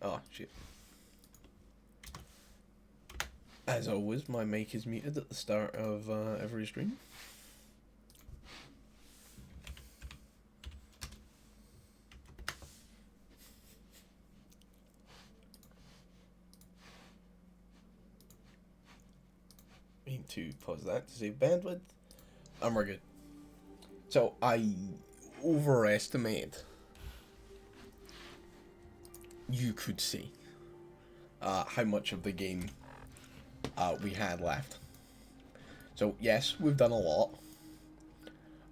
Oh, shit. As always, my mic is muted at the start of every stream. Need to pause that to save bandwidth. And we're good. So, I overestimated, you could say, how much of the game we had left. So, yes, we've done a lot.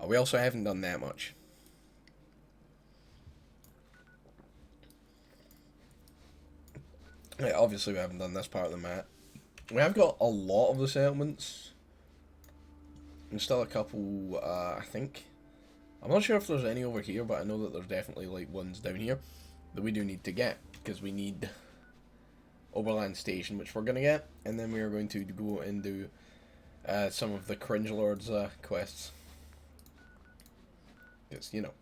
We also haven't done that much. Yeah, obviously we haven't done this part of the map. We have got a lot of the settlements. And still a couple, I think. I'm not sure if there's any over here, but I know that there's definitely like ones down here that we do need to get. Because we need Overland Station, which we're going to get. And then we are going to go and do some of the Cringe Lords quests. Because, you know,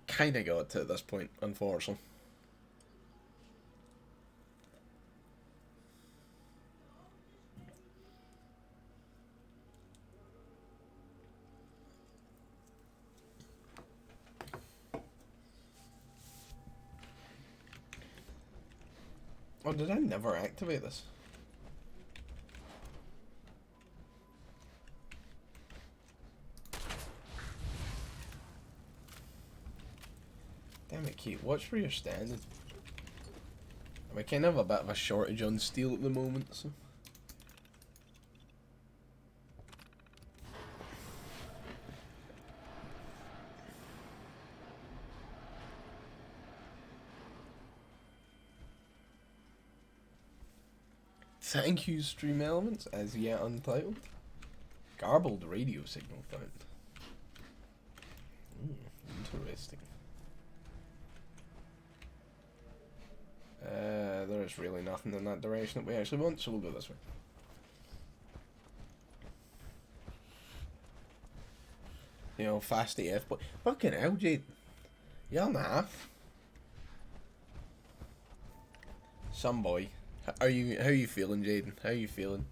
kind of got to at this point, unfortunately. Oh, did I never activate this? Damn it, Kate, watch where you're standing. I kind of have a bit of a shortage on steel at the moment, so... Thank you, Stream Elements, as yet untitled. Garbled radio signal found. Interesting. There is really nothing in that direction that we actually want, so we'll go this way. You know, fast AF, but fucking hell, Jade. Year and a half. Some boy. How are you feeling, Jaden? How are you feeling?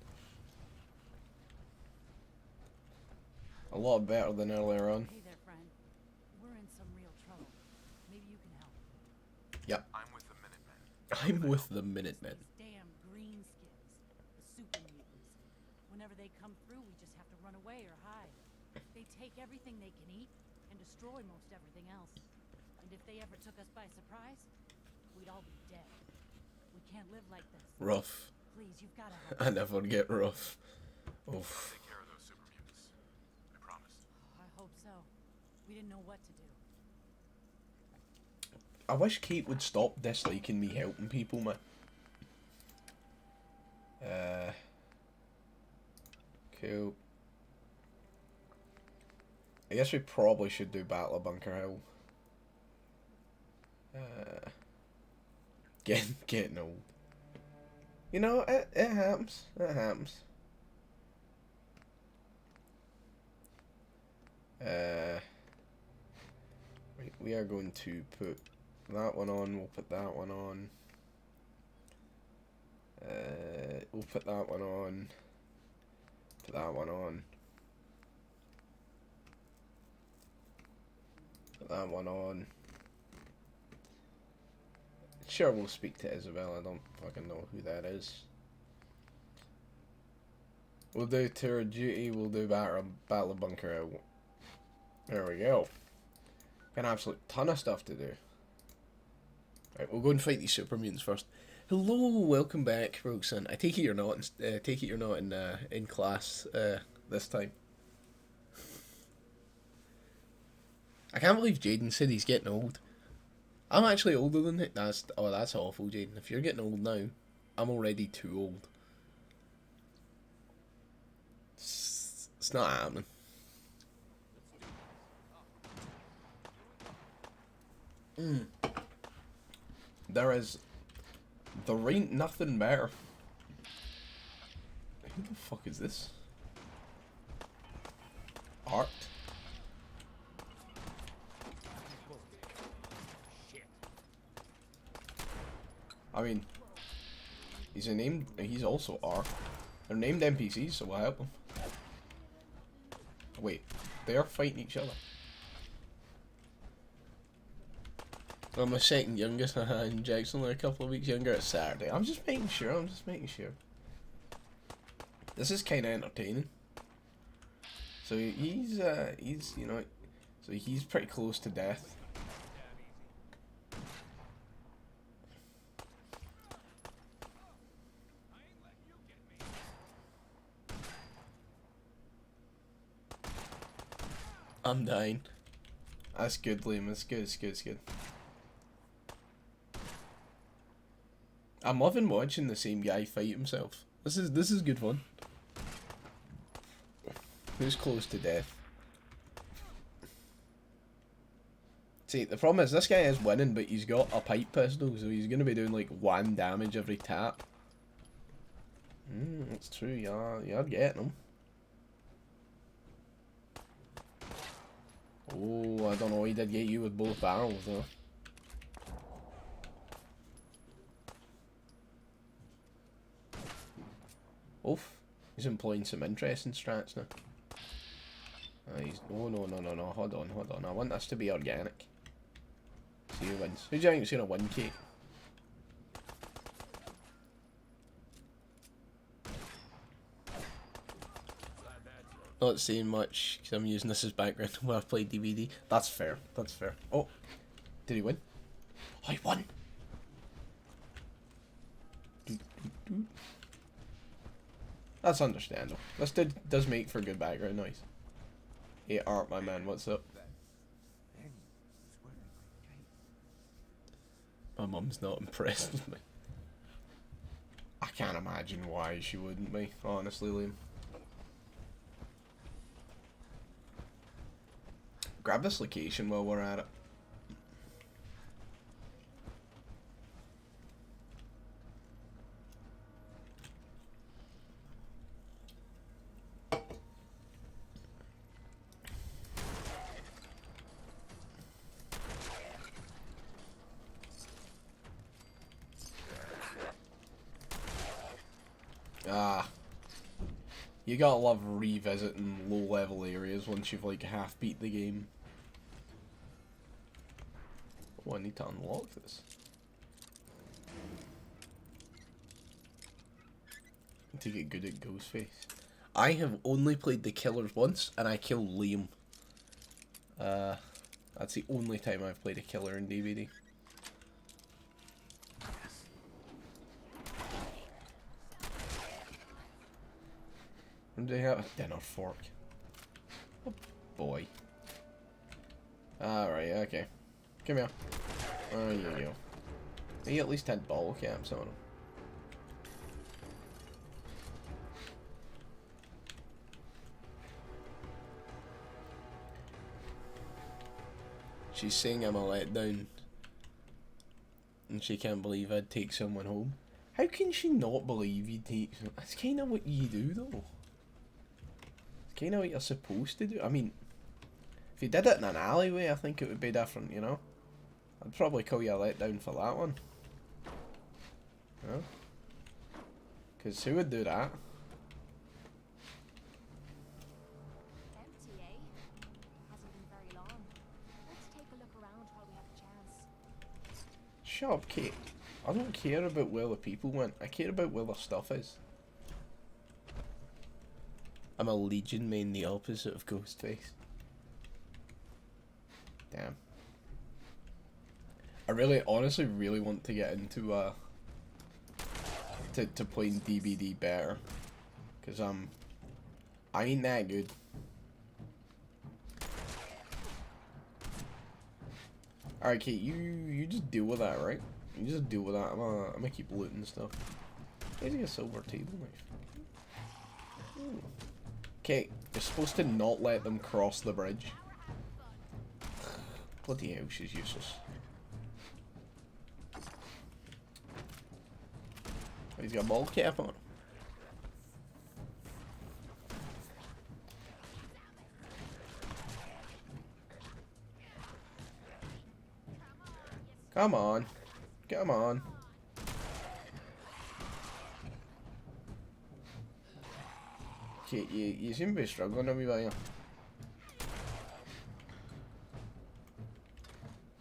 A lot better than earlier on. Hey there, friend. We're in some real trouble. Maybe you can help. Yep. I'm with the Minutemen. I'm with the Minutemen. These damn greenskins, the super mutants. Whenever they come through, we just have to run away or hide. They take everything they can eat and destroy most everything else. And if they ever took us by surprise, we'd all be dead. We can't live like this. Rough. Please, you've got to help. I never get rough. Oof. Take care of those super mutants. I promise. Oh, I hope so. We didn't know what to do. I wish Kate would stop disliking me helping people, man. Cool. I guess we probably should do Battle of Bunker Hill. Getting old. You know, it happens. It happens. We are going to put that one on. We'll put that one on. We'll put that one on. Put that one on. Put that one on. Sure, we'll speak to Isabel. I don't fucking know who that is. We'll do Tour of Duty. We'll do Battle of Bunker Hill. There we go. Got an absolute ton of stuff to do. Right, we'll go and fight these super mutants first. Hello, welcome back, Roxanne. I take it you're not. Take it you're not in class this time. I can't believe Jaden said he's getting old. I'm actually older than it. That's awful, Jaden. If you're getting old now, I'm already too old. It's not happening. There ain't nothing better. Who the fuck is this? Art? I mean, he's also R. They're named NPCs, so we'll help them. Wait, they're fighting each other. I'm my second youngest, and Jack's only a couple of weeks younger. It's Saturday. I'm just making sure, This is kind of entertaining. So he's, you know, so he's pretty close to death. I'm dying. That's good, Liam. It's good, it's good, it's good. I'm loving watching the same guy fight himself. This is good fun. Who's close to death? See, the problem is this guy is winning, but he's got a pipe pistol, so he's gonna be doing like 1 damage every tap. That's true. You're getting him. Oh, I don't know. He did get you with both barrels though. Oof. He's employing some interesting strats now. Oh, no. Hold on. I want this to be organic. See who wins. Who do you think is going to win, Kate? Not saying much, because I'm using this as background when I play DVD. That's fair. That's fair. Oh. Did he win? Oh, he won! That's understandable. This does make for good background noise. Hey, Art, my man, what's up? My mum's not impressed with me. I can't imagine why she wouldn't be, honestly, Liam. Grab this location while we're at it. You gotta love revisiting low-level areas once you've like half beat the game. Oh, I need to unlock this. To get good at Ghostface. I have only played the killers once, and I killed Liam. That's the only time I've played a killer in DVD. Do they have a dinner fork? Oh boy. Alright, okay. Come here. There you go. He at least had ball caps on him. She's saying I'm a letdown. And she can't believe I'd take someone home. How can she not believe you'd take... That's kind of what you do, though. It's kind of what you're supposed to do. I mean, if you did it in an alleyway, I think it would be different, you know? I'd probably call you a letdown for that one. Yeah? Because who would do that? Empty, eh? Hasn't been very long. Let's take a look around while we have a chance. Shut up, Kate. I don't care about where the people went. I care about where the stuff is. I'm a Legion main, the opposite of Ghostface. Damn. I really, honestly, really want to get into to playing DBD better, cause I ain't that good. Alright, Kate, you just deal with that, right? You just deal with that. I'm gonna keep looting stuff. Where's a silver table knife? Okay, you're supposed to not let them cross the bridge. Bloody hell, she's useless. He's got a ball cap on. Come on. Come on. Kate, you seem to be struggling a wee bit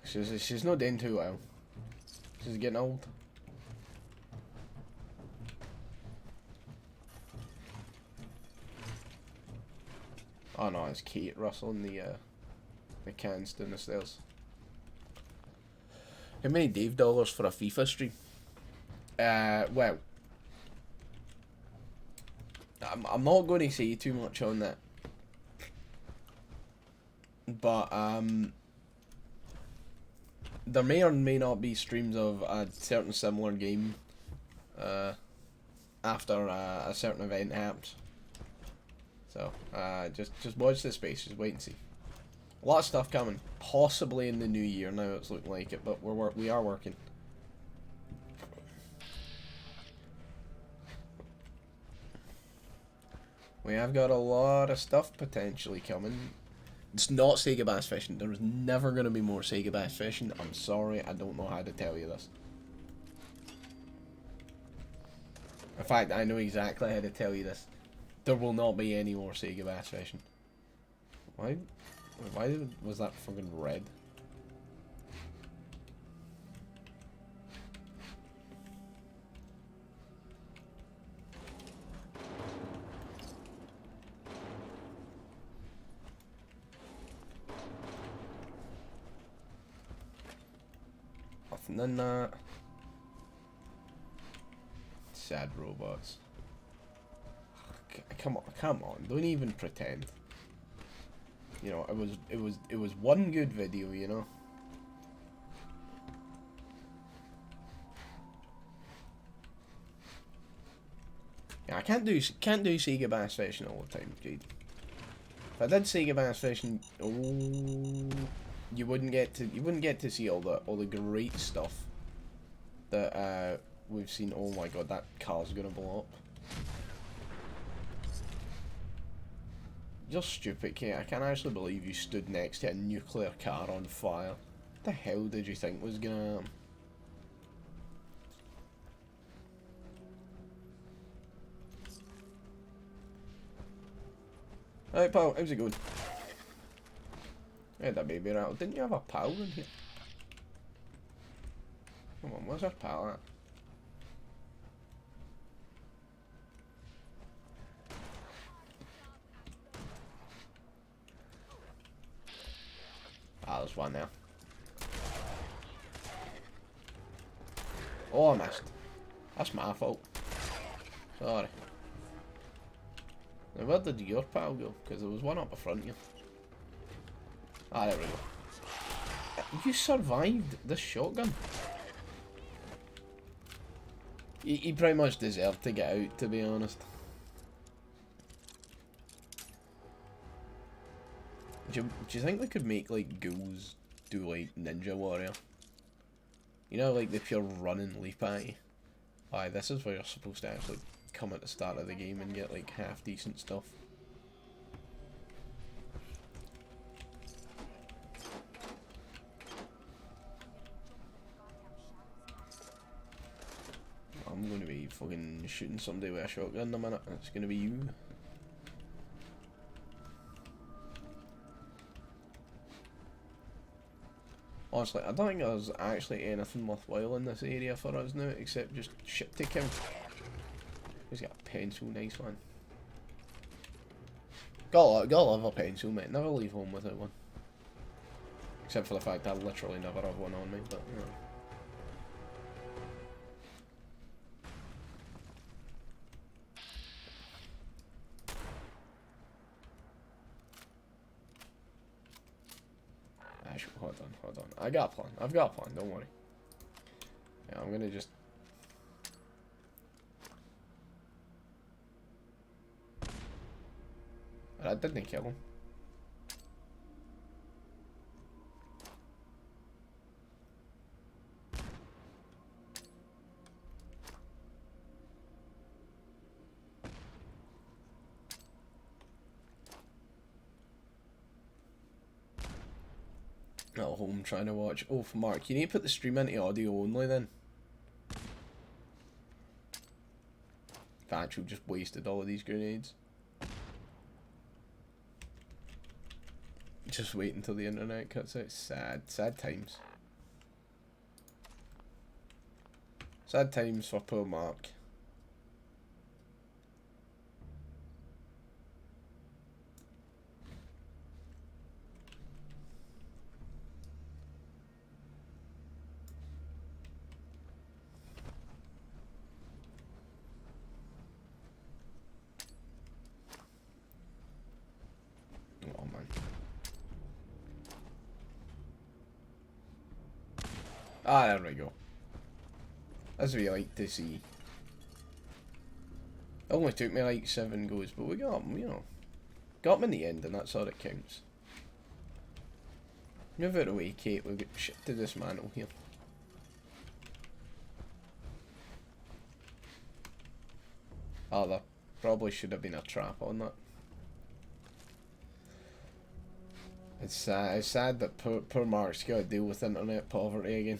here. She's not doing too well. She's getting old. Oh no, it's Kate rustling the cans down the stairs. How many Dave dollars for a FIFA stream? Well, I'm not going to say too much on that, but there may or may not be streams of a certain similar game after a certain event happens. So just watch this space, just wait and see. A lot of stuff coming, possibly in the new year now. It's looking like it, but we are working. We have got a lot of stuff potentially coming. It's not Sega Bass Fishing. There's never going to be more Sega Bass Fishing. I'm sorry, I don't know how to tell you this. In fact, I know exactly how to tell you this. There will not be any more Sega Bass Fishing. Why was that fucking red? Nothing in that. Sad robots. Come on, don't even pretend. You know, it was one good video, you know. Yeah, I can't do Sega Bass Fishing all the time, Jade. If I did Sega Bass Fishing, you wouldn't get to see all the great stuff that we've seen. Oh my god, that car's gonna blow up. You're stupid, Kate. I can't actually believe you stood next to a nuclear car on fire. What the hell did you think was gonna happen? Alright, pal, how's it going? I had that baby rattle. Didn't you have a pal in here? Come on, where's our pal at? Ah, there's one there. Oh, I missed. That's my fault. Sorry. Now, where did your pal go? Because there was one up the front here. Ah, there we go. You survived this shotgun. He pretty much deserved to get out, to be honest. Do you think they could make, like, ghouls do, like, Ninja Warrior? You know, like, the pure run and leap at you? Aye, this is where you're supposed to actually come at the start of the game and get, like, half-decent stuff. I'm going to be fucking shooting somebody with a shotgun in a minute. It's going to be you. Honestly, I don't think there's actually anything worthwhile in this area for us now, except just shit to kill. He's got a pencil, nice one. Gotta love a pencil, mate. Never leave home without one. Except for the fact I literally never have one on me, but you know. Actually, hold on. I've got a plan, don't worry. Yeah, I'm gonna just... That didn't kill him. At home trying to watch. Oh, Mark, you need to put the stream into audio only then. Factual just wasted all of these grenades. Just wait until the internet cuts out. Sad. Sad times. Sad times for poor Mark. Oh man. Ah, there we go. As we like to see. It only took me like 7 goes, but we got them, you know. Got them in the end, and that's all that counts. Move it away, Kate. We've got shit to dismantle here. Oh, there probably should have been a trap on that. It's sad that poor Mark's got to deal with internet poverty again.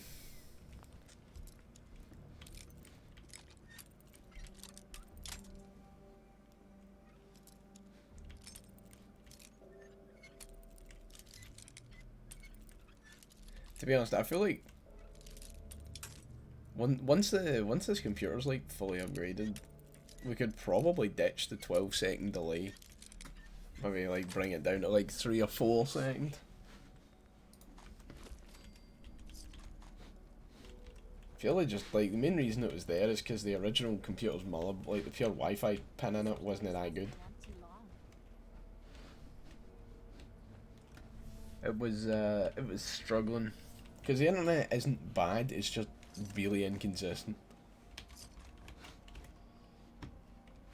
To be honest, I feel like once this computer's like fully upgraded, we could probably ditch the 12-second delay. Maybe like bring it down to like 3 or 4 seconds. I feel like just like the main reason it was there is because the original computer's mother, like the pure Wi-Fi pin in it wasn't that good. It was struggling because the internet isn't bad. It's just really inconsistent.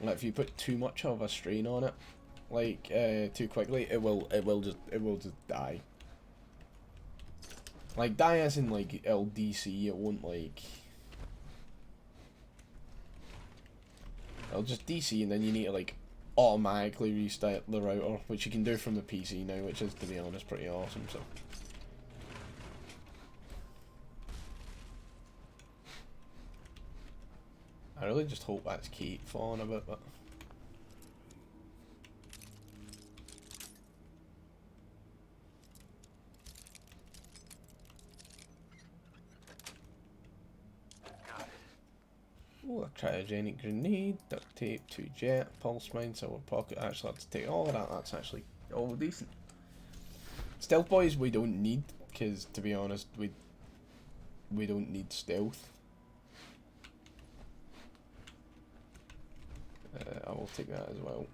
Like if you put too much of a strain on it, like too quickly, it will just die. Like die as in like it'll DC. It won't like. It'll just DC and then you need to like automatically restart the router, which you can do from the PC now, which is, to be honest, pretty awesome. So. I really just hope that's Kate falling a bit, but. Oh, a cryogenic grenade, duct tape, 2 jet, pulse mine, silver pocket. Actually, let's take all of that. That's actually all decent. Stealth boys we don't need, because to be honest, we don't need stealth. I will take that as well.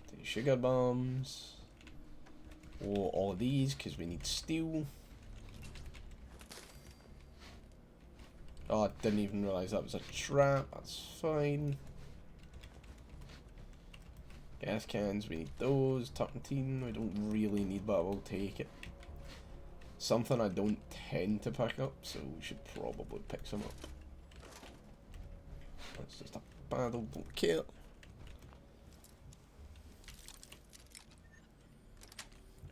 Take sugar bombs. Or all of these, because we need steel. Oh, I didn't even realise that was a trap. That's fine. Gas cans, we need those. Turpentine, we don't really need, but I will take it. Something I don't tend to pick up, so we should probably pick some up. That's just a battle, don't care.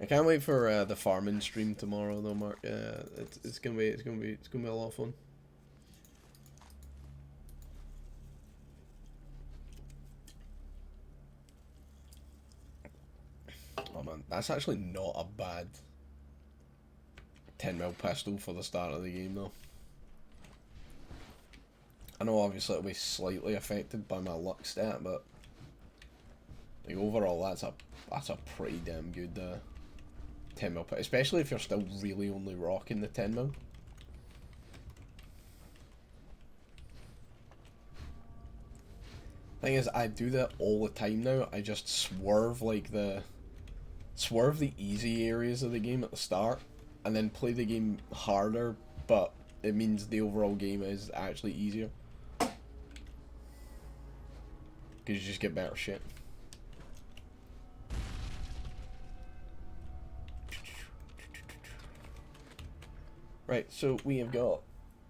I can't wait for the farming stream tomorrow, though, Mark. It's gonna be a lot of fun. Oh man, that's actually not a bad 10mm pistol for the start of the game, though. I know obviously it'll be slightly affected by my luck stat, but like overall, that's a pretty damn good 10mm, especially if you're still really only rocking the 10mm. Thing is, I do that all the time now. I just swerve the easy areas of the game at the start, and then play the game harder, but it means the overall game is actually easier. Because you just get better shit. Right, so we have got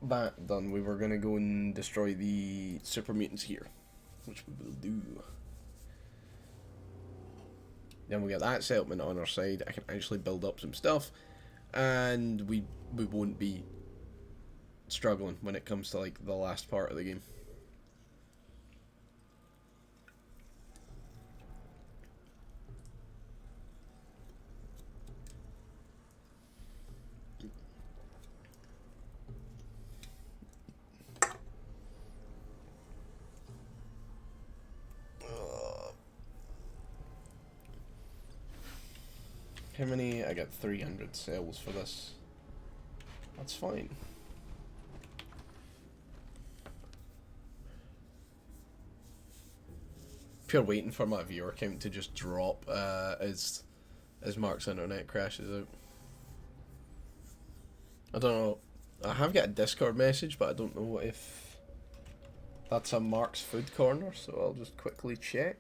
that done. We were going to go and destroy the super mutants here, which we will do. Then we get that settlement on our side. I can actually build up some stuff, and we won't be struggling when it comes to like the last part of the game. how many? I got 300 cells for this. That's fine. Pure waiting for my viewer count to just drop as Mark's internet crashes out. I don't know. I have got a Discord message, but I don't know if that's a Mark's Food Corner, so I'll just quickly check.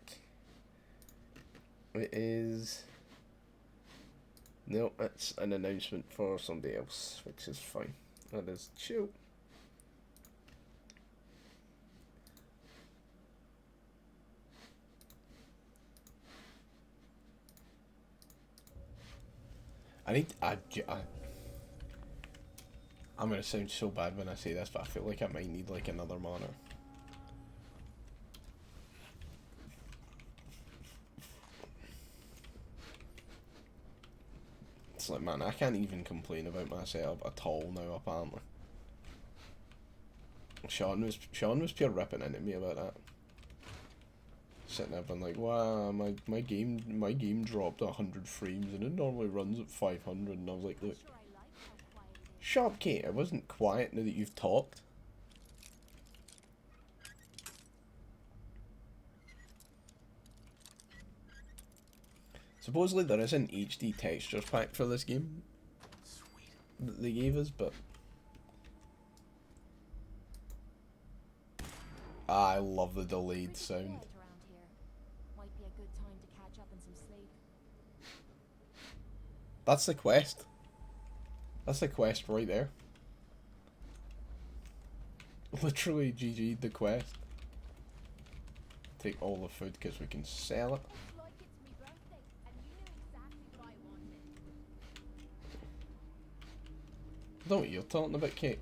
It is... No, it's an announcement for somebody else, which is fine. That is chill. I'm gonna sound so bad when I say this, but I feel like I might need like another monitor. It's like, man, I can't even complain about my setup at all now, apparently. Sean was pure ripping into me about that. Sitting there being like, wow, my game dropped 100 frames and it normally runs at 500, and I was like, look, shut up, Kate, I wasn't quiet now that you've talked. Supposedly there is an HD textures pack for this game that they gave us, but I love the delayed sound. Might be a good time to catch up in some sleep. That's the quest. That's the quest right there. Literally GG the quest. Take all the food because we can sell it. Looks like it's me birthday, and you knew exactly what I wanted. I don't know what you're talking about, Kate.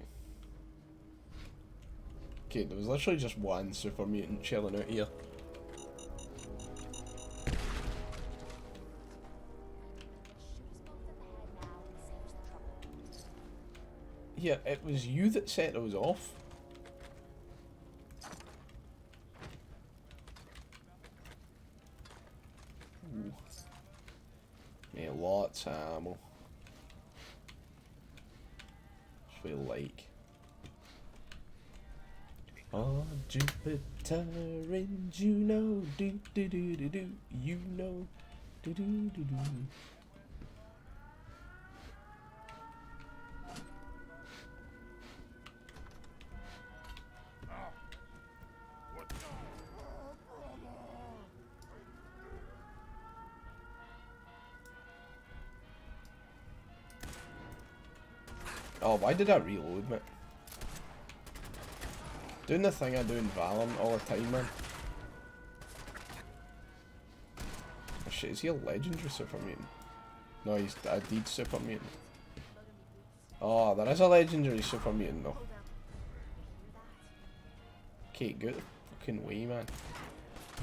Kate, there was literally just one super mutant chilling out here. Yeah, it was you that set those off. Ooh. Yeah, lots of ammo. Just feel like. Oh, Jupiter and Juno, do do do do do, you know, do do do do. Oh, why did I reload, mate? Doing the thing I do in Valorant all the time, man. Oh shit, is he a legendary super mutant? No, he's a deed super mutant. Oh, there is a legendary super mutant though. Okay, get the fucking way, man.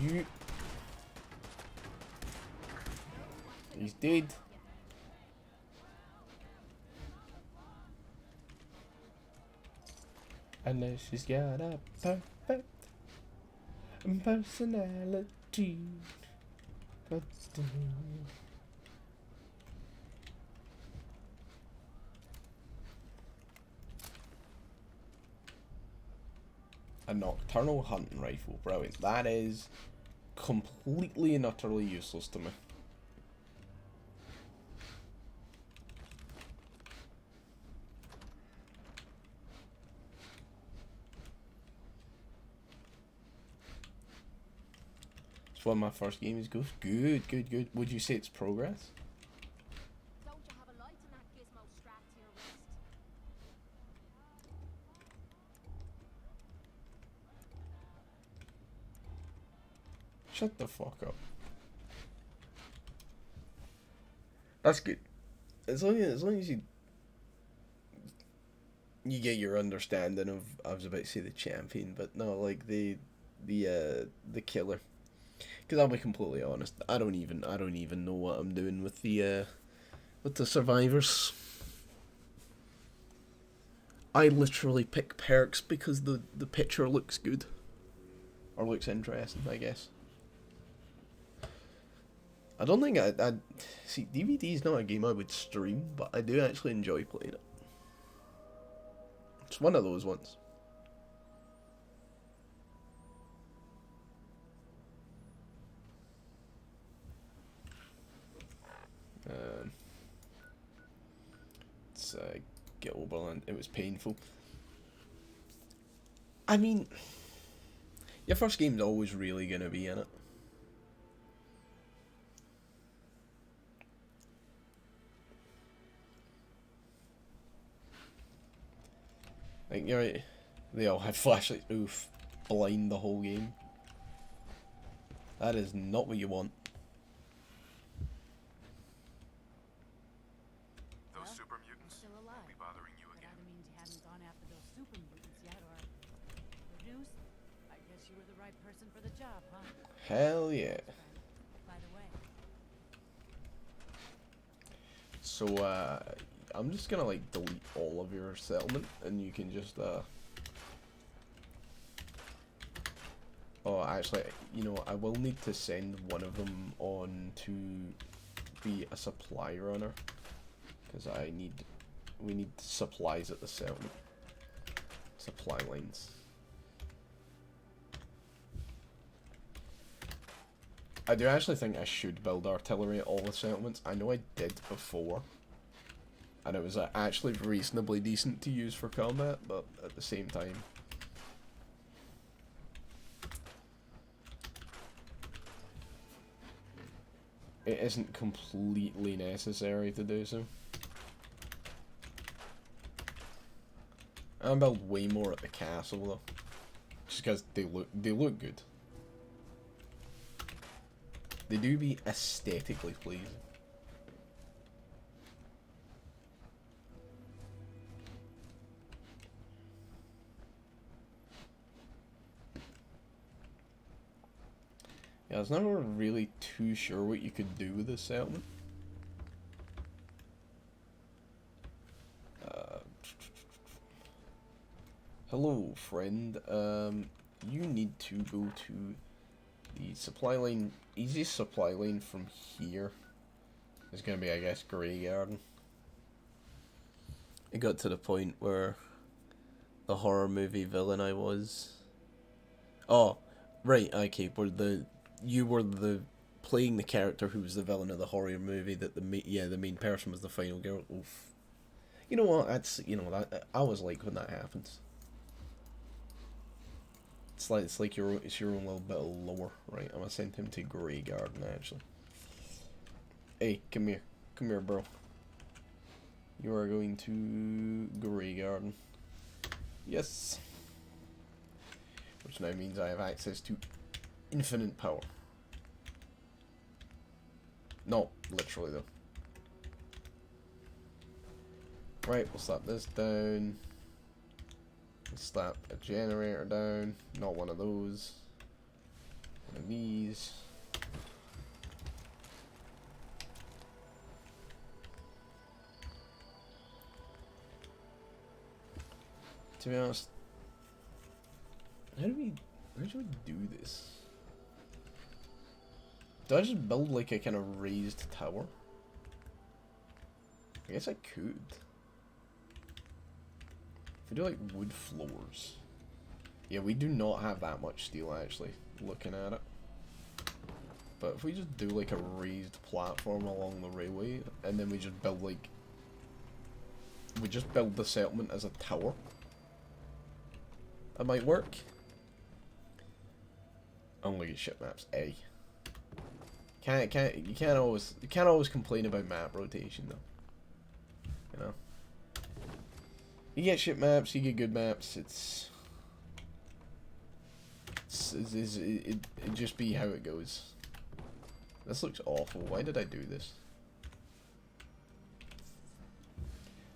You... He's dead. Unless she's got a perfect personality. A nocturnal hunting rifle, brilliant. That is completely and utterly useless to me. One of my first games goes good, good, good. Would you say it's progress? Don't you have a light in that gizmo strapped to your wrist? Shut the fuck up. That's good. As long as you get your understanding of, I was about to say the champion, but no, like the killer. Because I'll be completely honest, I don't even know what I'm doing with the survivors. I literally pick perks because the picture looks good, or looks interesting, I guess. I don't think I see, DVD is not a game I would stream, but I do actually enjoy playing it. It's one of those ones. Let's get over it. It was painful. I mean, your first game's always really gonna be in it. Like, you're right. They all have flashlights. Oof. Blind the whole game. That is not what you want. Those super mutants Still alive. won't be bothering you That again. either means you haven't gone after those super mutants yet, or good news. I guess you were the right person for the job, huh? Hell yeah. By the way, So, I'm just gonna, like, delete all of your settlement, and you can just, Oh, actually, you know, I will need to send one of them on to be a supply runner, because we need supplies at the settlement. Supply lines. I do actually think I should build artillery at all the settlements. I know I did before, and it was actually reasonably decent to use for combat, but at the same time, it isn't completely necessary to do so. I'll build way more at the castle though, just because they look good. They do be aesthetically pleasing. Yeah, I was never really too sure what you could do with this settlement. Hello, friend. You need to go to the supply lane. Easiest supply lane from here is going to be, I guess, Grey Garden. It got to the point where the horror movie villain I was. Oh, right. Okay, you were the playing the character who was the villain of the horror movie. That the main person was the final girl. Oof. You know what? That's that I always like when that happens. It's like your own little bit of lore, right? I'm gonna send him to Grey Garden actually. Hey, come here, bro. You are going to Grey Garden. Yes. Which now means I have access to infinite power. Not literally though. Right, we'll slap this down. Slap a generator down. Not one of those. One of these. To be honest, how should we do this? Do I just build like a kind of raised tower? I guess I could. If we do like wood floors. Yeah, we do not have that much steel actually, looking at it. But if we just do like a raised platform along the railway, and then we just build like... We just build the settlement as a tower. That might work. Only at ship maps, A. You can't always complain about map rotation though. You know? You get shit maps, you get good maps, it just be how it goes. This looks awful. Why did I do this?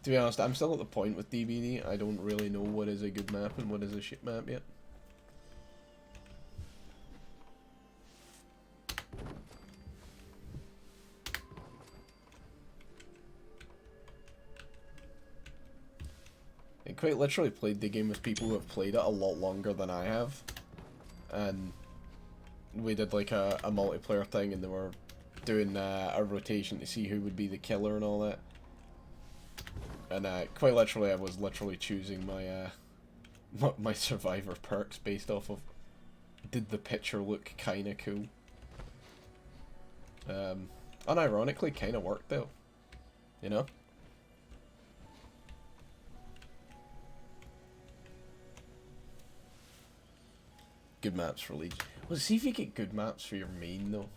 To be honest, I'm still at the point with DBD, I don't really know what is a good map and what is a shit map yet. I quite literally played the game with people who have played it a lot longer than I have. And we did like a multiplayer thing and they were doing a rotation to see who would be the killer and all that. And quite literally, I was literally choosing my my survivor perks based off of, did the picture look kinda cool? Unironically, kinda worked though. You know? Good maps for Legion. Well, see if you get good maps for your main though.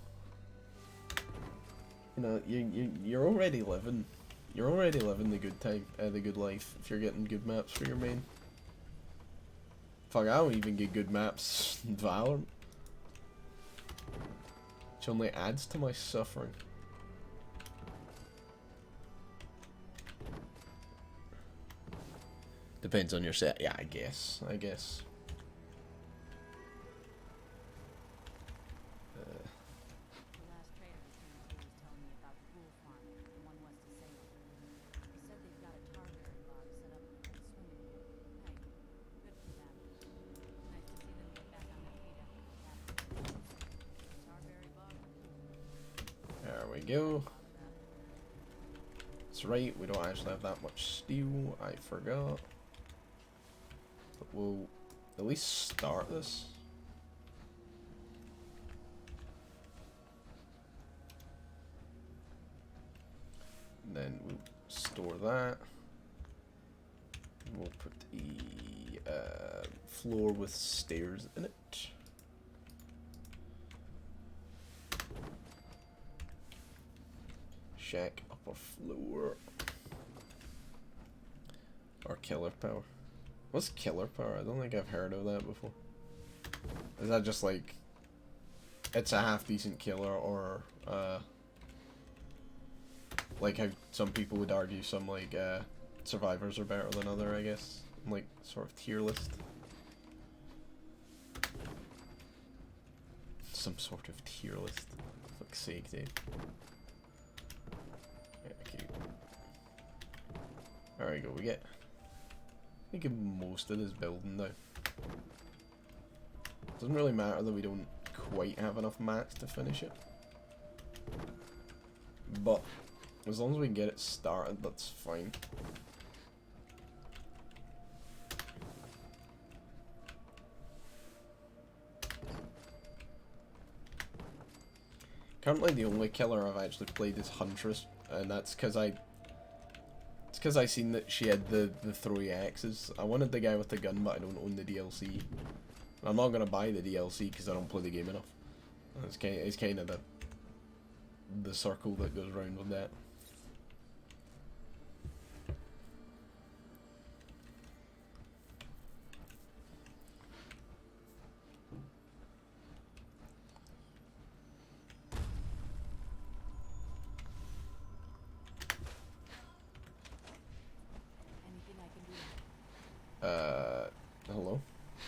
You know, you're already living. You're already living the good time, the good life. If you're getting good maps for your main. Fuck, I don't even get good maps in Valorant. Which only adds to my suffering. Depends on your set. Yeah, I guess. The last trader who came through was telling me about the Ghoul Farm, the one west of Salem. He said they've got a tarberry bog set up in a swimming pool. Hey, good for them. Nice to see them get back on their feet after what happened. Tarberry bog and pool. There we go. That's right, we don't actually have that much steel. I forgot. But we'll at least start this. And then we'll store that. We'll put a floor with stairs in it. Shack upper floor. Or killer power. What's killer power? I don't think I've heard of that before. Is that just like, it's a half decent killer, or like how some people would argue some like survivors are better than other, I guess, like sort of tier list. Some sort of tier list. For fuck's sake, dude. Okay. There we go. We get, I think, most of this building now. Doesn't really matter that we don't quite have enough mats to finish it. But as long as we can get it started, that's fine. Currently the only killer I've actually played is Huntress, and that's because I seen that she had the throwing axes. I wanted the guy with the gun, but I don't own the DLC. I'm not gonna buy the DLC because I don't play the game enough. It's kind of the circle that goes round with that. Anything I can do? Hello?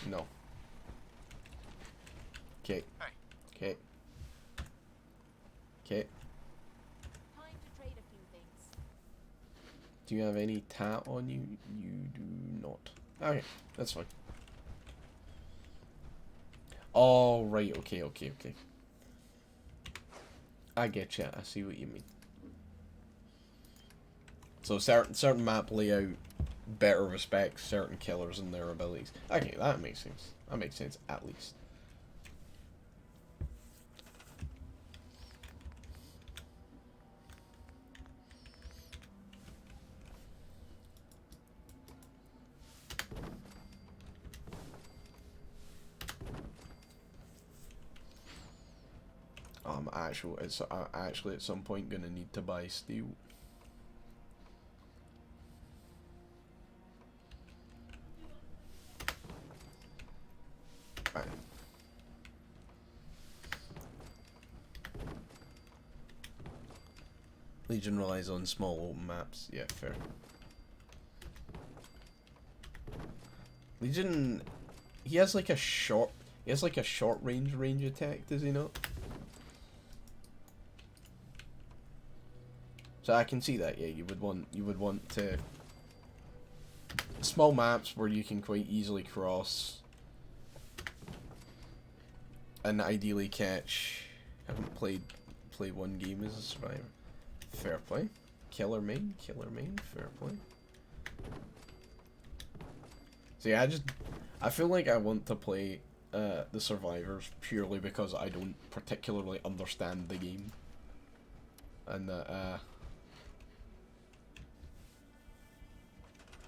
No. Okay. Hey. Okay. Okay. Time to trade a few things. Do you have any tat on you? You do not. Okay, that's fine. Oh, right, okay. I get ya, I see what you mean. So certain map layout better respects certain killers and their abilities. Okay, that makes sense. That makes sense, at least. Actually at some point gonna need to buy steel. Right. Legion relies on small open maps. Yeah, fair. Legion, he has like a short range attack, does he not? So I can see that, yeah, you would want to small maps where you can quite easily cross and ideally catch. I haven't played play one game as a survivor. Fair play. Killer main, fair play. So yeah, I feel like I want to play the survivors purely because I don't particularly understand the game. And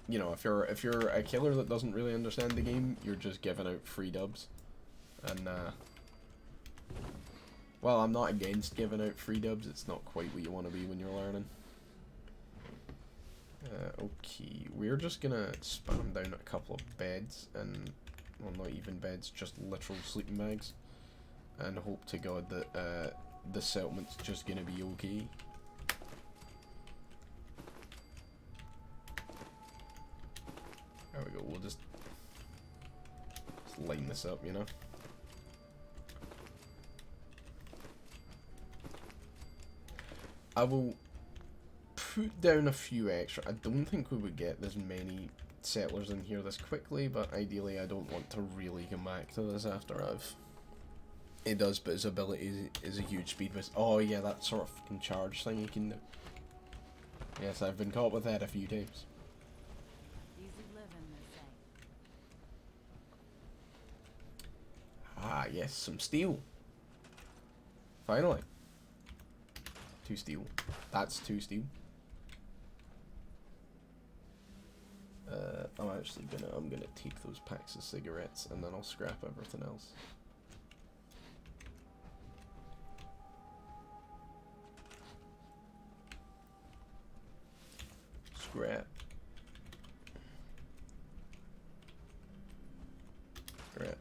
you know, if you're a killer that doesn't really understand the game, you're just giving out free dubs. And well, I'm not against giving out free dubs, it's not quite what you want to be when you're learning. Okay, we're just gonna spam down a couple of beds, and, well, not even beds, just literal sleeping bags, and hope to God that the settlement's just gonna be okay. There we go, we'll just line this up, you know? I will put down a few extra. I don't think we would get as many settlers in here this quickly, but ideally I don't want to really come back to this after I've... It does, but his ability is a huge speed boost. Oh yeah, that sort of fucking charge thing you can do. Yes, I've been caught with that a few times. Easy living, they say. Ah yes, some steel. Finally. 2 steel. That's 2 steel. I'm gonna take those packs of cigarettes and then I'll scrap everything else. Scrap. Scrap.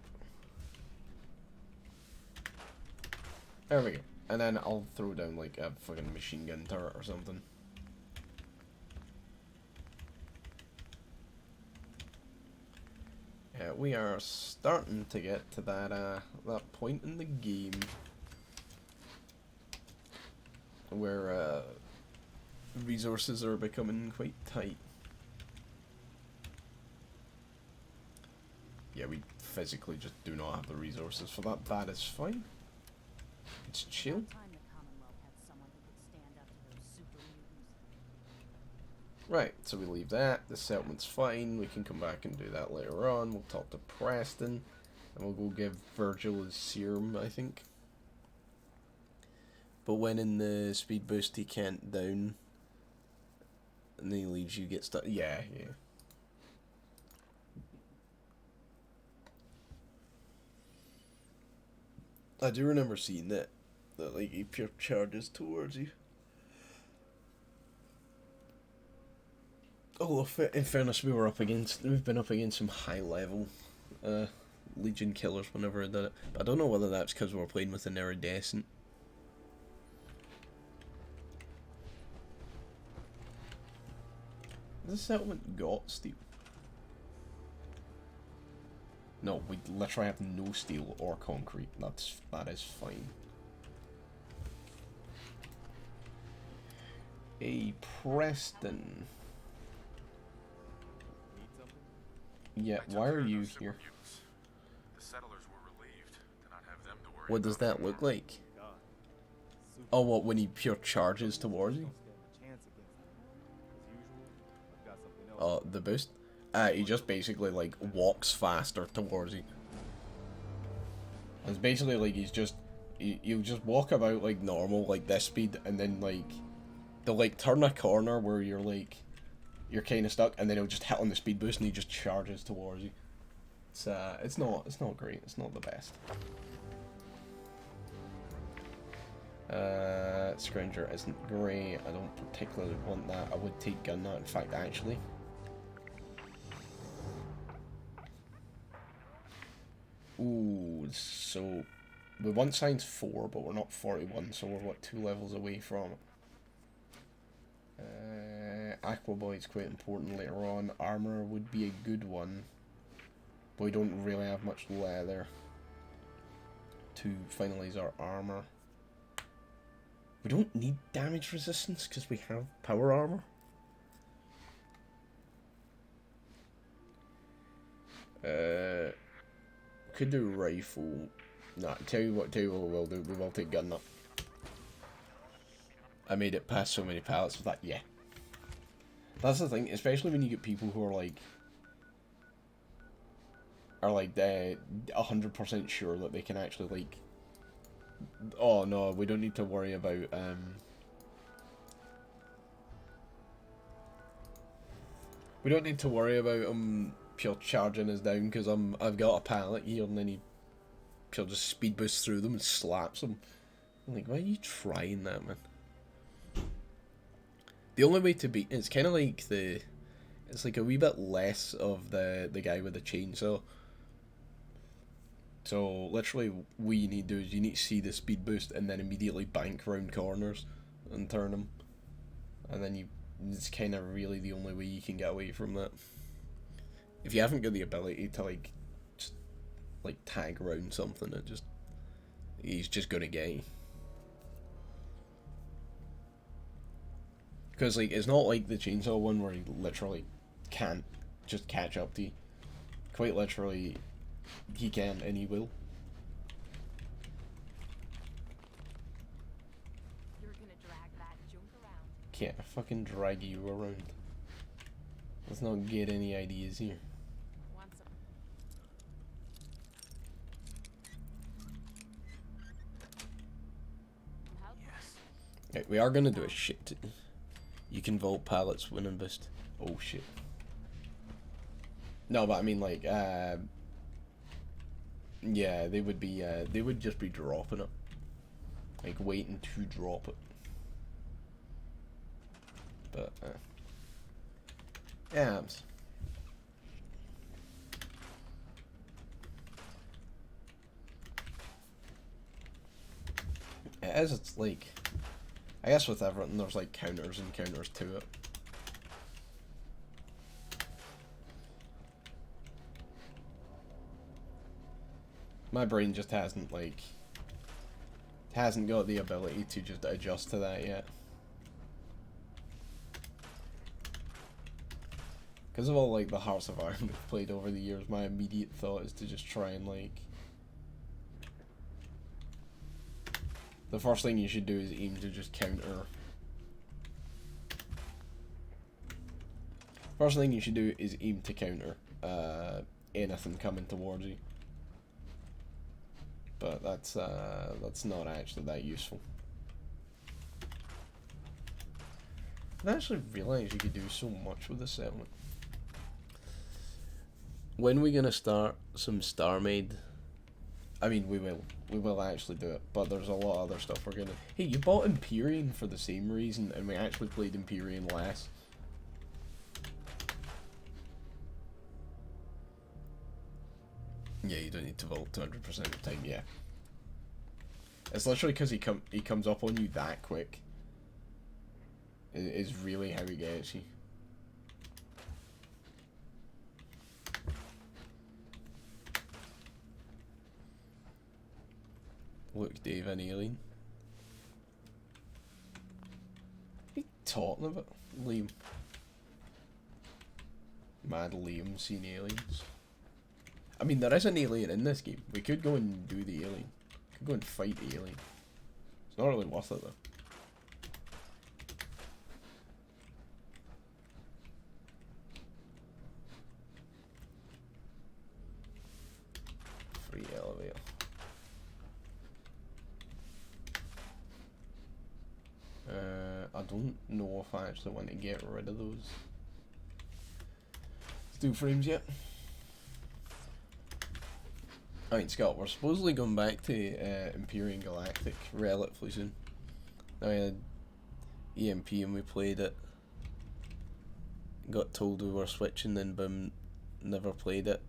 There we go. And then I'll throw down like a fucking machine gun turret or something. Yeah, we are starting to get to that point in the game where resources are becoming quite tight. Yeah, we physically just do not have the resources for that. That is fine. It's chill. About time the Commonwealth had someone who could stand up to those super mutants. Right, so we leave that. The settlement's fine. We can come back and do that later on. We'll talk to Preston. And we'll go give Virgil his serum, I think. But when in the speed boost he can't down. And then he leaves you, get stuck. Yeah, yeah. I do remember seeing that like he pure charges towards you. Oh, in fairness, we've been up against some high level Legion killers whenever I did it. But I don't know whether that's because we're playing with an iridescent. Has the settlement got steel? No, we literally have no steel or concrete. That is fine. Hey, Preston. Yeah, why are you here? The settlers were relieved to not have them to worry What does about that look like? Oh, what, when he pure charges towards you? Oh, the boost? He just basically, like, walks faster towards you. It's basically like he's just... You just walk about, like, normal, like, this speed, and then, like... They'll, like, turn a corner where you're, like... You're kind of stuck, and then he'll just hit on the speed boost, and he just charges towards you. It's not great. It's not the best. Scrounger isn't great. I don't particularly want that. I would take gun that, in fact, actually. Ooh, so we want science 4, but we're not 41, so we're what, 2 levels away from it. Aqua Boy's quite important later on. Armor would be a good one, but we don't really have much leather to finalize our armor. We don't need damage resistance because we have power armor. Could do rifle. Nah, tell you what we'll do. We will take gun up. I made it past so many pallets with that. Yeah. That's the thing, especially when you get people who are like 100% sure that they can actually like, oh no, we don't need to worry about we don't need to worry about pure charging us down because I've got a pallet here, and then he'll just speed boost through them and slaps them. I'm like, why are you trying that, man? The only way to beat it's kind of like it's like a wee bit less of the guy with the chainsaw. So literally, what you need to do is you need to see the speed boost and then immediately bank round corners and turn them, and then it's kind of really the only way you can get away from that. If you haven't got the ability to like just like tag around something, he's just gonna get you. Because like it's not like the chainsaw one where he literally can't just catch up to you. Quite literally, he can and he will. You're gonna drag that junk around. Can't fucking drag you around. Let's not get any ideas here. Want some? Help? Yes. Right, we are gonna do a shit. You can vault pallets, win and boost. Oh shit. No, but I mean like, yeah, they would be, they would just be dropping it. Like waiting to drop it. But, yeah. As it's like, I guess with everything there's like counters and counters to it. My brain just hasn't got the ability to just adjust to that yet. Because of all like the Hearts of Iron we've played over the years, my immediate thought is to just try and like, the first thing you should do is aim to just counter. First thing you should do is aim to counter anything coming towards you. But that's not actually that useful. I actually realised you could do so much with this settlement. When are we gonna start some Star Maid? I mean, we will actually do it, but there's a lot of other stuff we're gonna... Hey, you bought Empyrean for the same reason, and we actually played Empyrean less. Yeah, you don't need to vault 200% of the time, yeah. It's literally because he comes up on you that quick. Is really how he gets you. Look, Dave, an alien. What are you talking about, Liam? Mad Liam seen aliens. I mean, there is an alien in this game. We could go and do the alien. We could go and fight the alien. It's not really worth it though. Free elevator. I don't know if I actually want to get rid of those. Let's do frames yet. Alright, Scott, we're supposedly going back to Empyrean Galactic relatively soon. Now, I had EMP and we played it. Got told we were switching, then boom, never played it.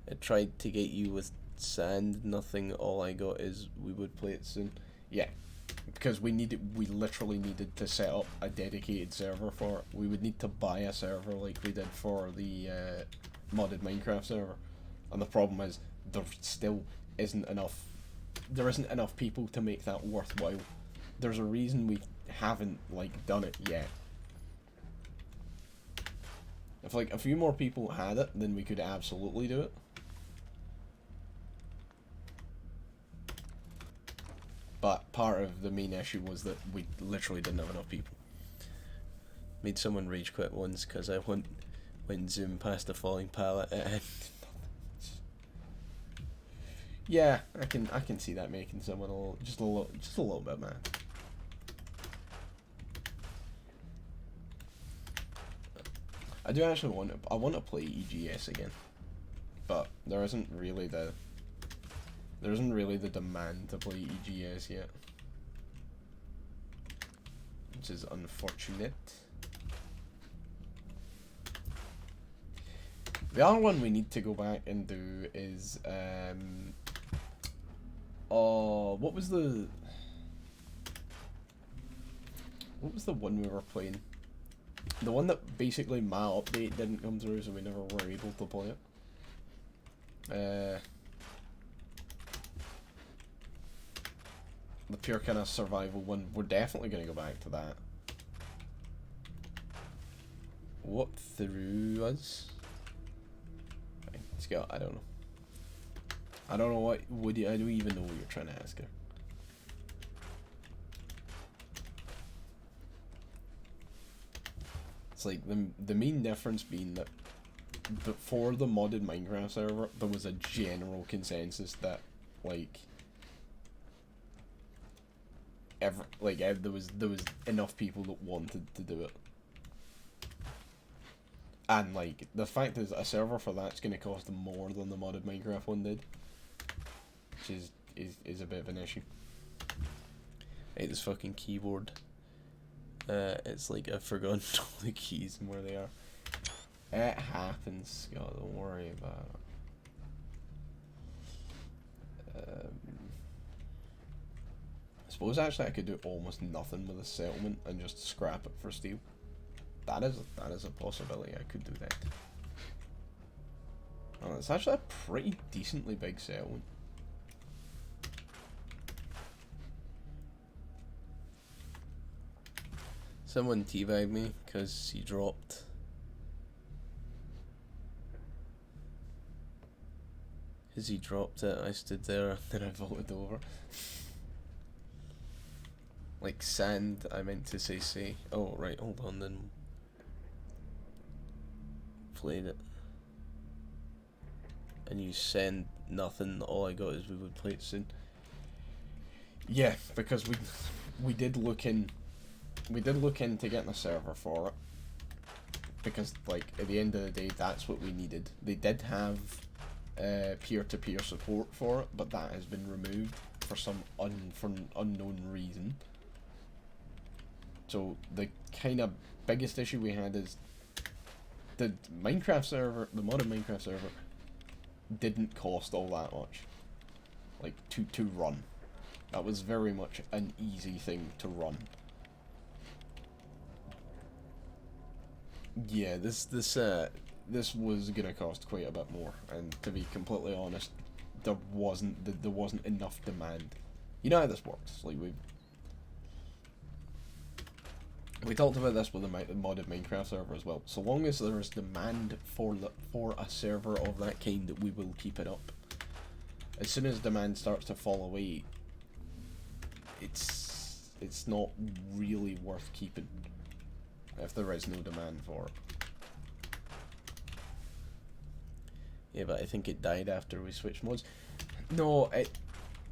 It tried to get you with sand, nothing. All I got is we would play it soon. Yeah, because we literally needed to set up a dedicated server for it. We would need to buy a server like we did for the modded Minecraft server. And the problem is, there still isn't enough. There isn't enough people to make that worthwhile. There's a reason we haven't like done it yet. If like a few more people had it, then we could absolutely do it. But part of the main issue was that we literally didn't have enough people. Made someone rage quit once because I went and zoomed past a falling pallet and yeah, I can see that making someone just a little bit mad. I do actually want to play EGS again, but there isn't really the demand to play EGS yet, which is unfortunate. The other one we need to go back and do is what was the one we were playing? The one that basically my update didn't come through, so we never were able to play it. The pure kind of survival one. We're definitely going to go back to that. What through us? Right, let's go. I don't know. I don't know what would you. I don't even know what you're trying to ask her. It's like the main difference being that before the modded Minecraft server, there was a general consensus that like there was enough people that wanted to do it, and like the fact is a server for that's going to cost more than the modded Minecraft one did, which is a bit of an issue. I hate this fucking keyboard. It's like I've forgotten all the keys and where they are. It happens, God, don't worry about it. I suppose actually I could do almost nothing with a settlement and just scrap it for steel. That is a possibility. I could do that. Oh, it's actually a pretty decently big settlement. Someone teabagged me because he dropped. Because he dropped it, I stood there and then I vaulted over. Like sand, I meant to say. Oh, right, hold on then. Played it. And you send nothing, all I got is we would play it soon. Yeah, because we did look into getting a server for it, because like at the end of the day that's what we needed. They did have peer-to-peer support for it, but that has been removed for some unknown reason. So the kind of biggest issue we had is the Minecraft server, the modded Minecraft server, didn't cost all that much, like to run. That was very much an easy thing to run. Yeah, this was gonna cost quite a bit more, and to be completely honest, there wasn't enough demand. You know how this works. Like we talked about this with the modded Minecraft server as well. So long as there is demand for a server of that kind, we will keep it up. As soon as demand starts to fall away, it's not really worth keeping if there is no demand for it. Yeah, but I think it died after we switched mods. No,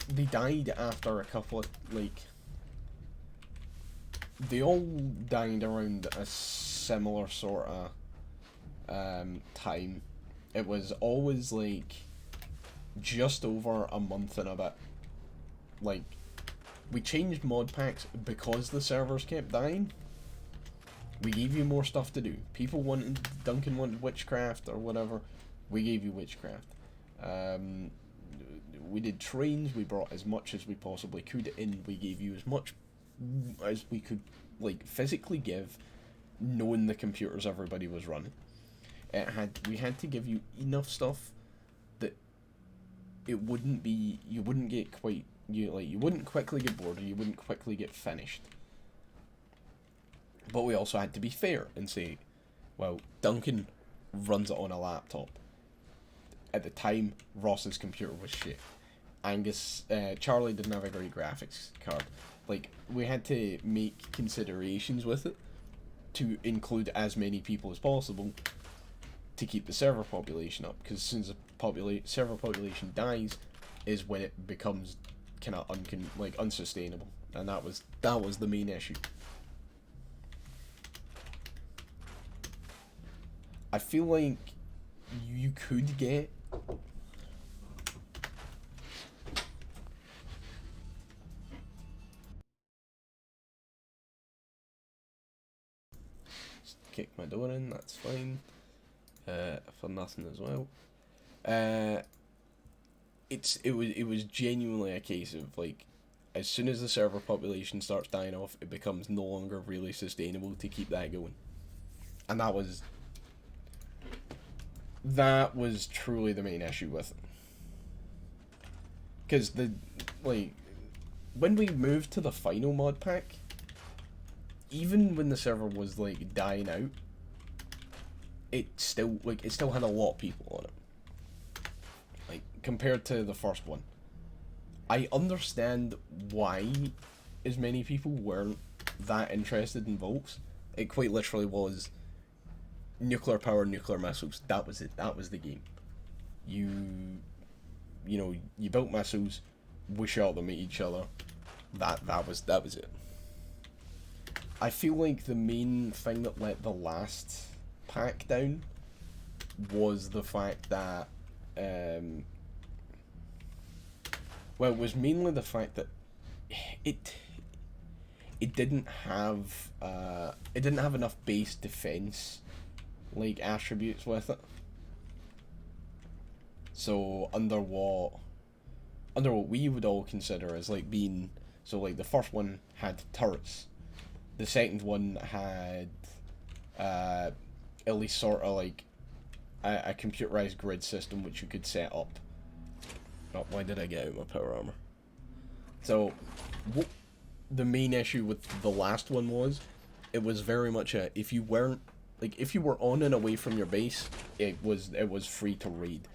they died after a couple of, like, they all died around a similar sort of time. It was always like just over a month and a bit. Like, we changed mod packs because the servers kept dying. We gave you more stuff to do. People wanted, Duncan wanted witchcraft or whatever. We gave you witchcraft. We did trains. We brought as much as we possibly could in. We gave you as much as we could, like, physically give, knowing the computers everybody was running. We had to give you enough stuff that it wouldn't be, you wouldn't get quite, you wouldn't quickly get bored, or you wouldn't quickly get finished. But we also had to be fair and say, well, Duncan runs it on a laptop. At the time, Ross's computer was shit. Charlie didn't have a great graphics card. Like, we had to make considerations with it to include as many people as possible to keep the server population up, because as soon as the server population dies is when it becomes kind of unsustainable, and that was the main issue. I feel like you could get kick my door in, that's fine. For nothing as well. It was genuinely a case of, like, as soon as the server population starts dying off, it becomes no longer really sustainable to keep that going. And that was truly the main issue with it. Because when we moved to the final mod pack, even when the server was like dying out, it still had a lot of people on it. Like, compared to the first one. I understand why as many people weren't that interested in Volks. It quite literally was nuclear power, nuclear missiles. That was it. That was the game. You built missiles, we shot them at each other. That was it. I feel like the main thing that let the last pack down was the fact that it was mainly the fact that it didn't have enough base defense like attributes with it. So under what we would all consider as like being, so like the first one had turrets, the second one had at least sort of like a computerized grid system which you could set up. Oh, why did I get out my power armor? So what the main issue with the last one was, it was very much a, if you were on and away from your base, it was free to raid.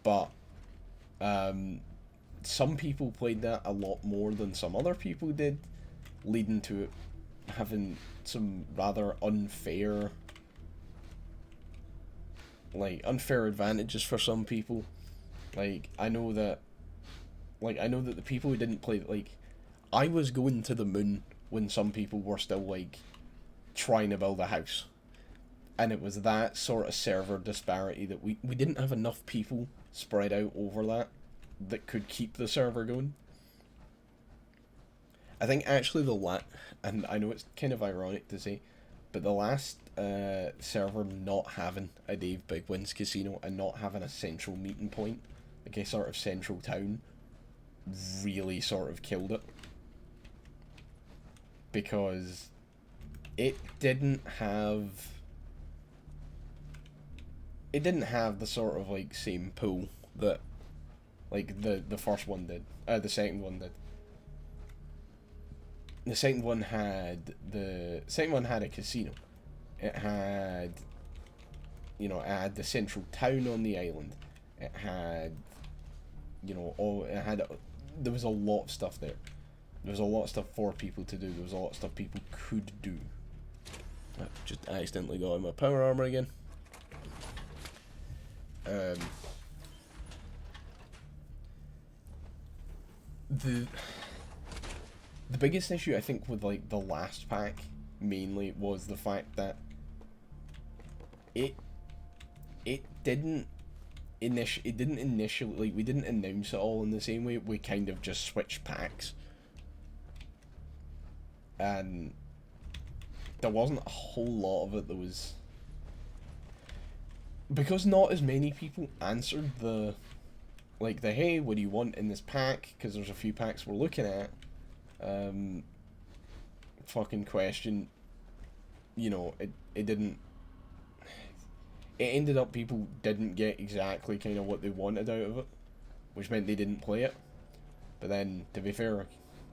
But some people played that a lot more than some other people did, leading to it having some rather unfair advantages for some people. I know that the people who didn't play, like, I was going to the moon when some people were still like trying to build a house, and it was that sort of server disparity that we didn't have enough people spread out over that could keep the server going. I think actually and I know it's kind of ironic to say, but the last server not having a Dave Big Wins casino and not having a central meeting point, like a sort of central town, really sort of killed it. Because it didn't have the sort of like same pool that like the first one did. The second one did. The second one had a casino. It had the central town on the island. It had there was a lot of stuff there. There was a lot of stuff for people to do. There was a lot of stuff people could do. I just accidentally got in my power armor again. The biggest issue I think with like the last pack mainly was the fact that it didn't initially, like, we didn't announce it all in the same way. We kind of just switched packs, and there wasn't a whole lot of it that was, because not as many people answered the hey, what do you want in this pack, because there's a few packs we're looking at, fucking question. It didn't, it ended up people didn't get exactly kind of what they wanted out of it, which meant they didn't play it. But then, to be fair,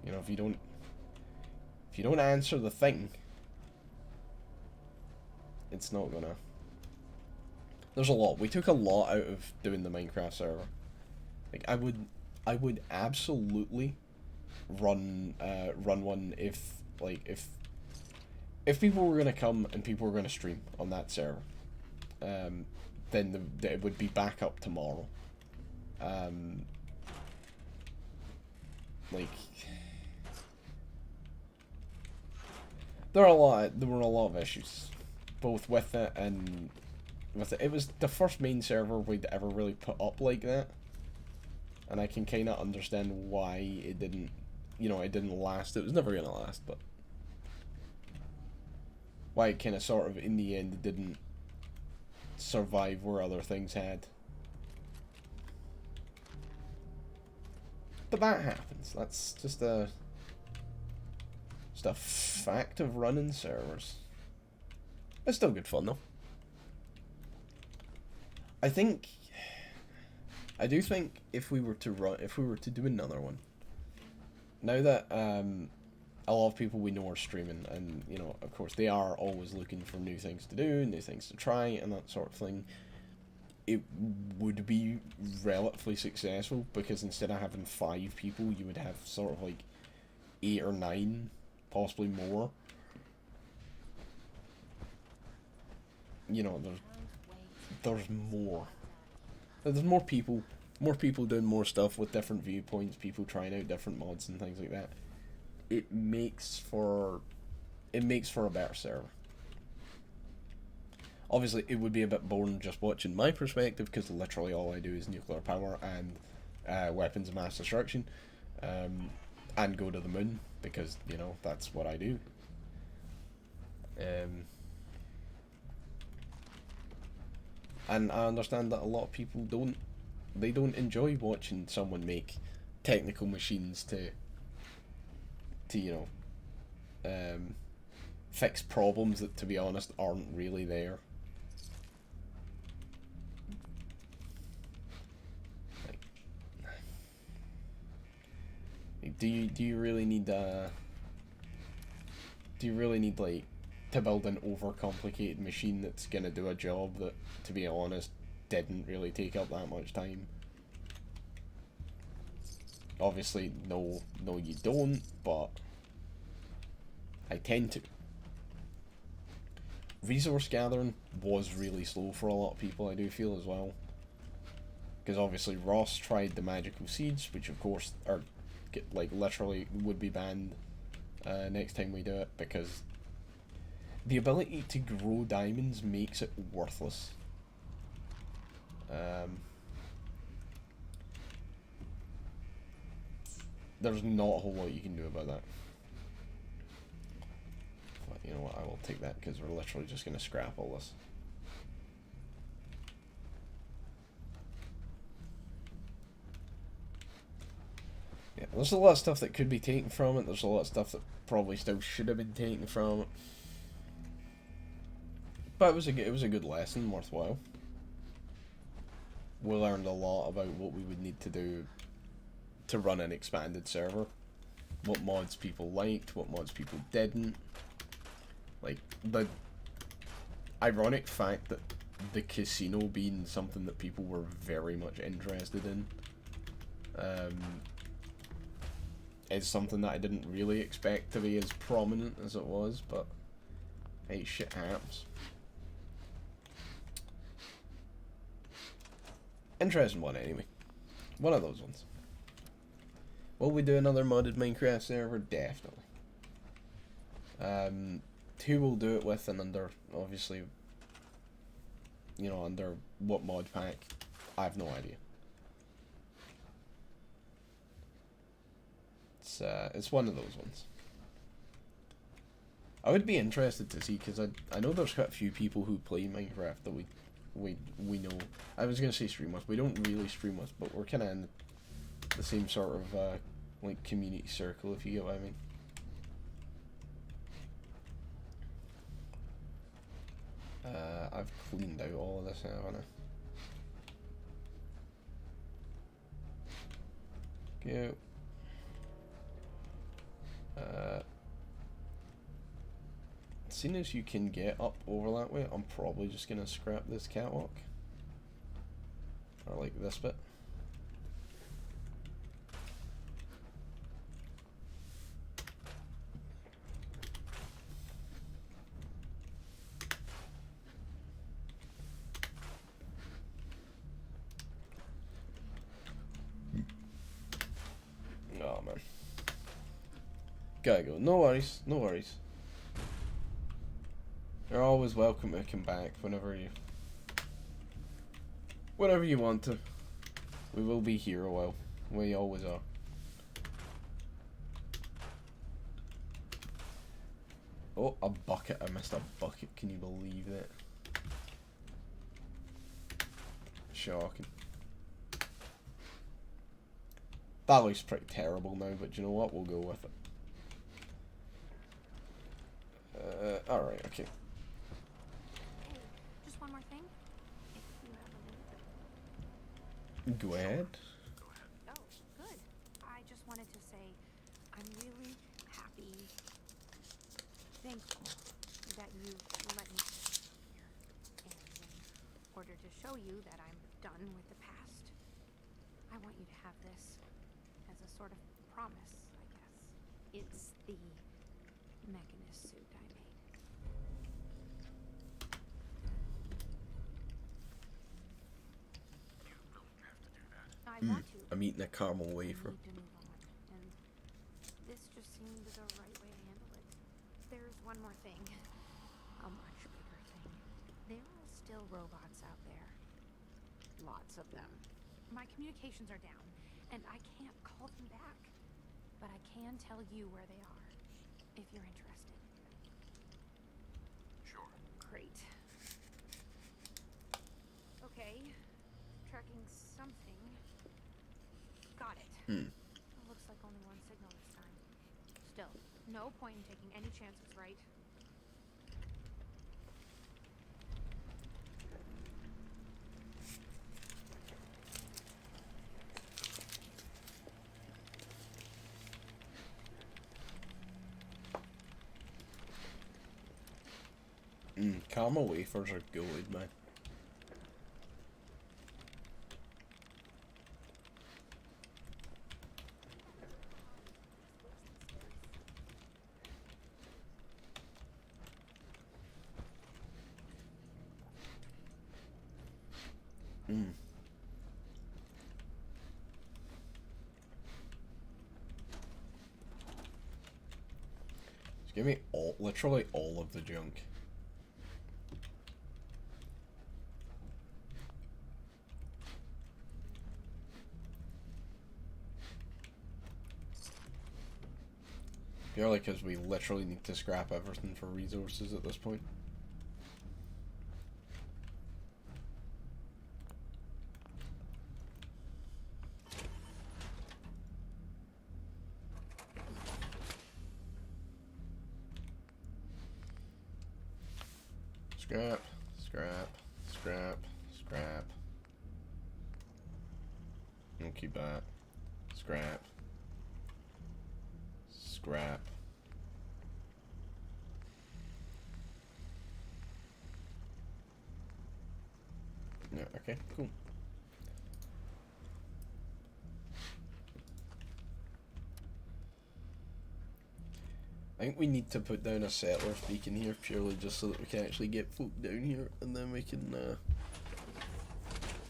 if you don't answer the thing, it's not gonna. There's a lot. We took a lot out of doing the Minecraft server. Like, I would absolutely run one if if people were gonna come and people were gonna stream on that server. Then it would be back up tomorrow. Like, there were a lot of issues, both with it and with it. It was the first main server we'd ever really put up like that, and I can kind of understand why it didn't, it didn't last. It was never gonna last, but why it kind of sort of in the end didn't survive where other things had. But that happens. That's just a fact of running servers. It's still good fun though. I do think if we were to do another one, now that a lot of people we know are streaming, and of course they are always looking for new things to do, new things to try, and that sort of thing, it would be relatively successful, because instead of having 5 people, you would have sort of like 8 or 9, possibly more. There's more. There's more people doing more stuff with different viewpoints, people trying out different mods and things like that. It makes for a better server. Obviously, it would be a bit boring just watching my perspective, because literally all I do is nuclear power and weapons of mass destruction, and go to the moon, because that's what I do. And I understand that a lot of people don't enjoy watching someone make technical machines to fix problems that, to be honest, aren't really there. Do you really need like to build an overcomplicated machine that's gonna do a job that, to be honest, didn't really take up that much time? Obviously, no you don't, but I tend to. Resource gathering was really slow for a lot of people, I do feel, as well. Because obviously Ross tried the magical seeds, which of course are like literally would be banned next time we do it, because the ability to grow diamonds makes it worthless. There's not a whole lot you can do about that. But you know what, I will take that, because we're literally just going to scrap all this. Yeah, there's a lot of stuff that could be taken from it. There's a lot of stuff that probably still should have been taken from it. But it was a good lesson, worthwhile. We learned a lot about what we would need to do to run an expanded server. What mods people liked, what mods people didn't. Like, the ironic fact that the casino being something that people were very much interested in is something that I didn't really expect to be as prominent as it was, but hey, shit happens. Interesting one anyway. One of those ones. Will we do another modded Minecraft server? Definitely. Who we'll do it with, and under, obviously, under what mod pack, I have no idea. It's one of those ones. I would be interested to see, because I know there's quite a few people who play Minecraft that we know. I was gonna say stream with. We don't really stream with, but we're kind of in the same sort of like community circle, if you get what I mean. I've cleaned out all of this, haven't I? Go. Seeing as you can get up over that way, I'm probably just gonna scrap this catwalk. Or like this bit. Gotta go. No worries, no worries. You're always welcome to come back whenever you want to. We will be here a while. We always are. Oh, a bucket. I missed a bucket. Can you believe that? Shocking. That looks pretty terrible now, but you know what? We'll go with it. Alright, okay. Hey, just one more thing. If you have a minute. Go ahead. Oh, good. I just wanted to say I'm really happy, thankful that you let me stay here. And in order to show you that I'm done with the past, I want you to have this as a sort of promise, I guess. It's the mechanist suit I made. You don't have to do that. I want to. I'm eating a caramel I wafer. need to move on, and this just seemed the right way to handle it. There's one more thing. A much bigger thing. There are still robots out there. Lots of them. My communications are down, and I can't call them back. But I can tell you where they are, if you're interested. Sure. Great. Okay. Tracking something. Got it. Looks like only one signal this time. Still, no point in taking any chances, right? Caramel wafers are good, man. Just give me literally all of the junk. Purely because we literally need to scrap everything for resources at this point. Scrap, scrap, scrap, scrap. We'll keep that. Scrap. Scrap. Yeah, okay, cool. I think we need to put down a settler beacon here purely just so that we can actually get folk down here, and then we can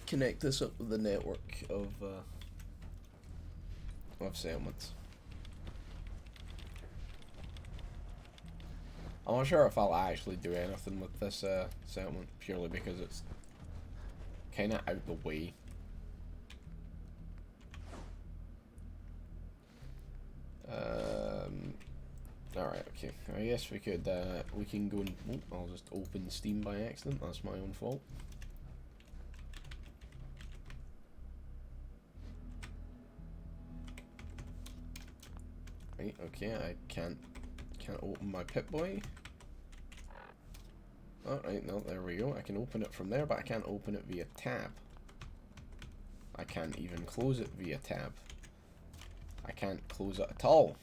connect this up with the network of settlements. I'm not sure if I'll actually do anything with this settlement purely because it's kind of out the way. Alright, okay. I guess we could, we can go and... Oh, I'll just open Steam by accident. That's my own fault. Right, okay, I can't open my Pip-Boy. Alright, no, there we go. I can open it from there, but I can't open it via tab. I can't even close it via tab. I can't close it at all.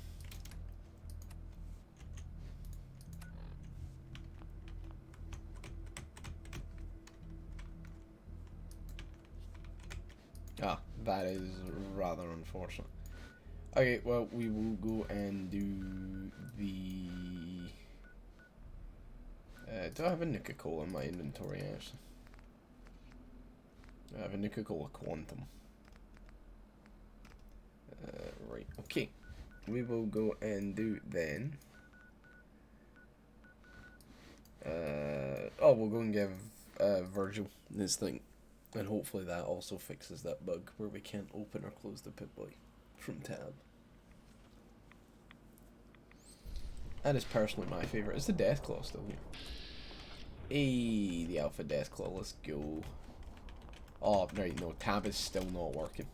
Ah, that is rather unfortunate. Okay, well, we will go and do the... do I have a Nuka-Cola in my inventory, actually? I have a Nuka-Cola Quantum. Right, okay. we will go and do then. We'll go and give Virgil his thing, and hopefully that also fixes that bug where we can't open or close the Pip-Boy from tab. That is personally my favourite. Is the Deathclaw still here? Hey, the Alpha Deathclaw, let's go. Oh, right, no, tab is still not working.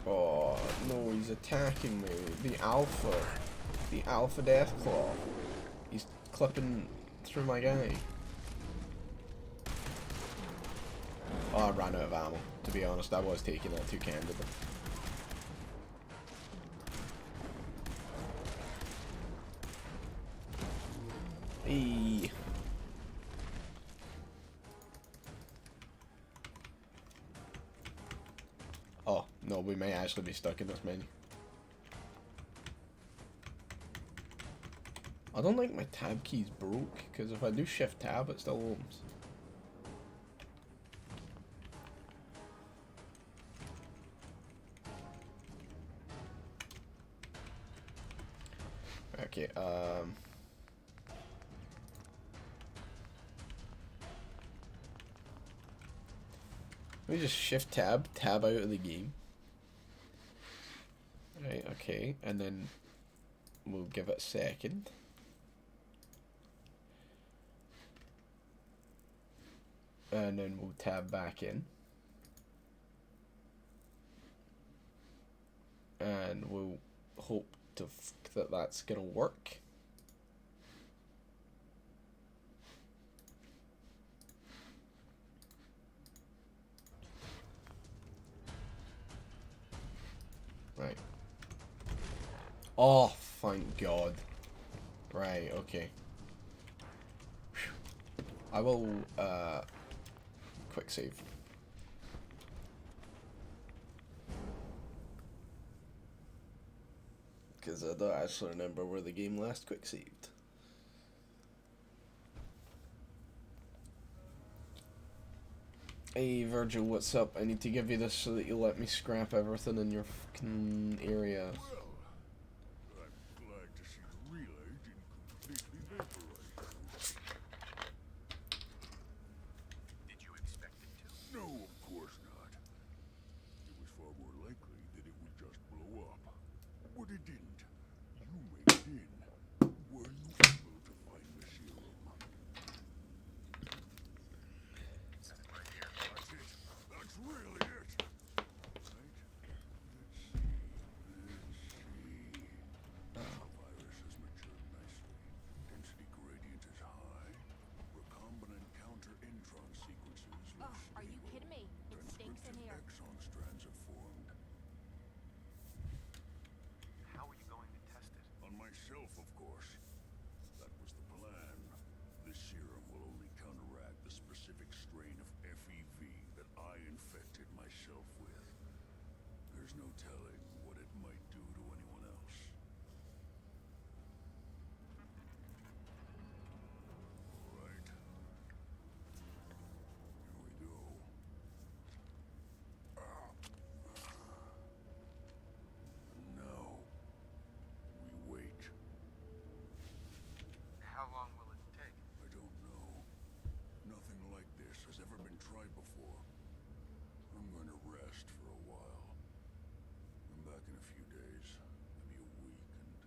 Oh, no, he's attacking me. The Alpha Deathclaw. He's clipping through my guy. Oh, I ran out of ammo. To be honest, I was taking that too candidly. Hey. Oh, no, we may actually be stuck in this menu. I don't think my tab key's broke, because if I do shift tab, it still opens. Okay, let me just shift tab out of the game. Right, okay, and then we'll give it a second. And then we'll tab back in. And we'll hope that that's gonna work. Right. Oh, thank God. Right, okay. I will, quick save. Because I don't actually remember where the game last quick saved. Hey Virgil, what's up? I need to give you this so that you let me scrap everything in your fucking area. Well, I'm glad to see the relay didn't completely vaporize. Did you expect it to? No, of course not. It was far more likely that it would just blow up. But it didn't. You made it in. Were you able to find the serum? That's it right here. That's it. That's really it. Right? Let's see. The virus has matured nicely. Density gradient is high. Recombinant counter-intron sequences look Are you stable. kidding me? It stinks in here. Exon strands have formed. How are you going to test it? On myself, of course. That was the plan. This serum will only counteract the specific strain of FEV that I infected myself with. There's no telling what it might do to anyone else. All right. Here we go. Now, we wait. How long will it take? I don't know. Nothing like this has ever been tried before. I'm going to rest for a while. I'm back in a few days, maybe a week, and...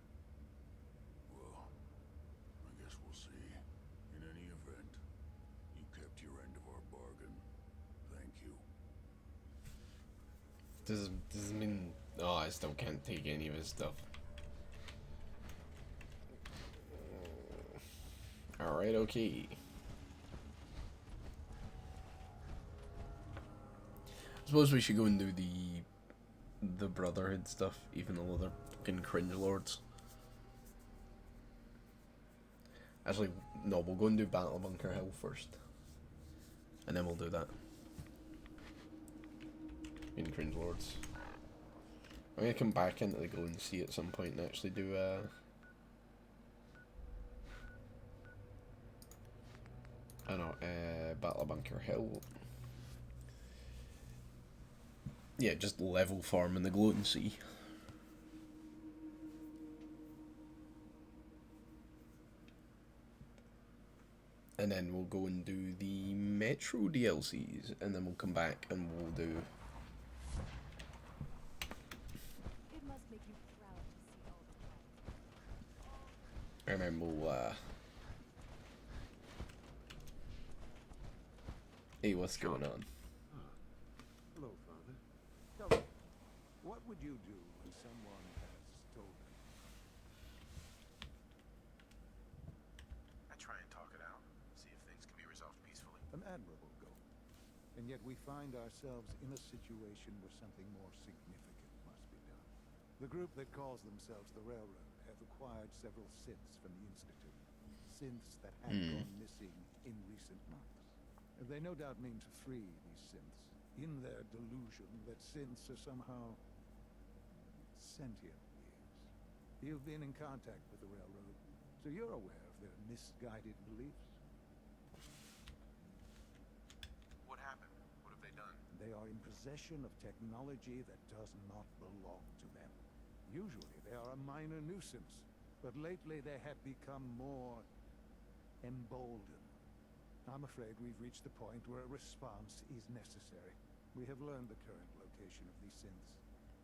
well, I guess we'll see. In any event, you kept your end of our bargain. Thank you. Does mean... oh, I still can't take any of his stuff. Alright, okay. I suppose we should go and do the Brotherhood stuff, even though they're fucking cringe lords. Actually, no, we'll go and do Battle of Bunker Hill first. And then we'll do that. In cringe lords. I'm gonna come back into the Golden Sea at some point and actually do I know, Battle of Bunker Hill. Yeah, just level farm in the Gloating Sea. And then we'll go and do the Metro DLCs, and then we'll come back and we'll do... It must make you proud to see all the And then we'll, hey, what's going on? Hello, Father. Tell me, what would you do when someone has stolen? I try and talk it out, see if things can be resolved peacefully. An admirable goal. And yet we find ourselves in a situation where something more significant must be done. The group that calls themselves the Railroad have acquired several synths from the Institute. Synths that have gone missing in recent months. And they no doubt mean to free these synths, in their delusion that synths are somehow sentient beings. You've been in contact with the Railroad, so you're aware of their misguided beliefs. What happened? What have they done? They are in possession of technology that does not belong to them. Usually they are a minor nuisance, but lately they have become more emboldened. I'm afraid we've reached the point where a response is necessary. We have learned the current location of these synths,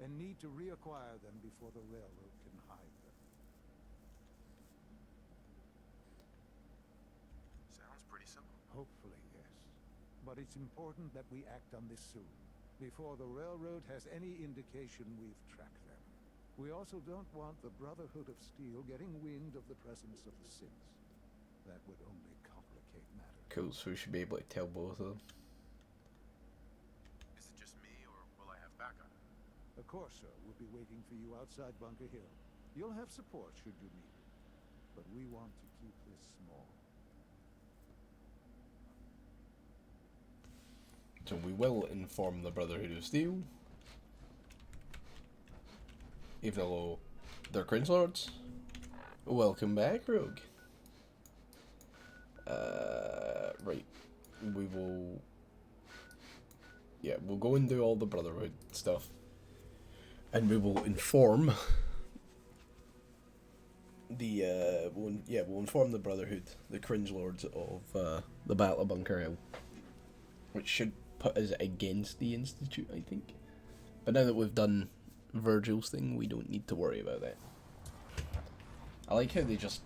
and need to reacquire them before the Railroad can hide them. Sounds pretty simple. Hopefully, yes. But it's important that we act on this soon, before the Railroad has any indication we've tracked them. We also don't want the Brotherhood of Steel getting wind of the presence of the synths. That would only complicate matters. Cool, so we should be able to tell both of them. Is it just me, or will I have backup? Of course, sir. We'll be waiting for you outside Bunker Hill. You'll have support should you need it. But we want to keep this small. So we will inform the Brotherhood of Steel. Even though they're cringe lords. Welcome back, Rogue. Right. We will... Yeah, we'll go and do all the Brotherhood stuff. And we will inform... we'll inform the Brotherhood, the cringe lords of the Battle of Bunker Hill. Which should put us against the Institute, I think. But now that we've done Virgil's thing, we don't need to worry about that. I like how they just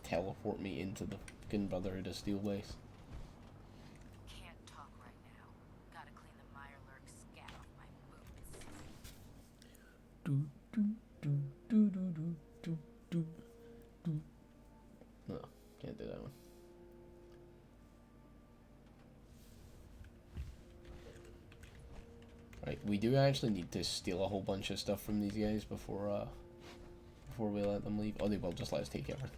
teleport me into the fucking Brotherhood of Steel place. Can't talk right now. Gotta clean the Mirelurk scat off my boots. Do do do do do do do do. No, can't do that one. Right, we do actually need to steal a whole bunch of stuff from these guys before we let them leave. Oh, they will just let us take everything.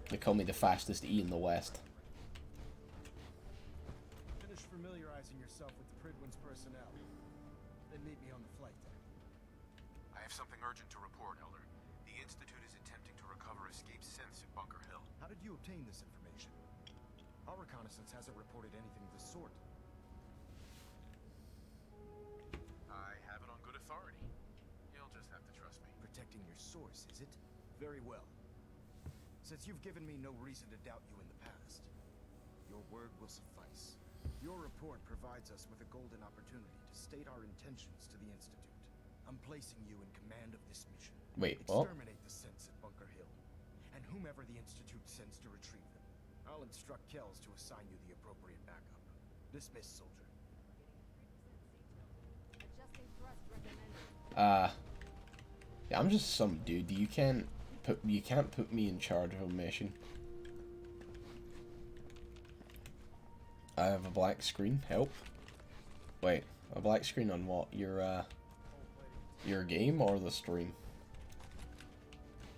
They call me the fastest E in the West. Finish familiarizing yourself with the Pridwin's personnel. Then meet me on the flight deck. I have something urgent to report, Elder. The Institute is attempting to recover escaped synths at Bunker Hill. How did you obtain this information? Our reconnaissance hasn't reported anything of the sort. I have it on good authority. You'll just have to trust me. Protecting your source, is it? Very well. Since you've given me no reason to doubt you in the past, your word will suffice. Your report provides us with a golden opportunity to state our intentions to the Institute. I'm placing you in command of this mission. Wait, what? Exterminate the synths at Bunker Hill, and whomever the Institute sends to retrieve them. I'll instruct Kells to assign you the appropriate backup. Dismiss, soldier. Adjusting thrust recommended. Yeah, I'm just some dude. You can't put me in charge of a mission. I have a black screen. Help. Wait, a black screen on what? Your game or the stream?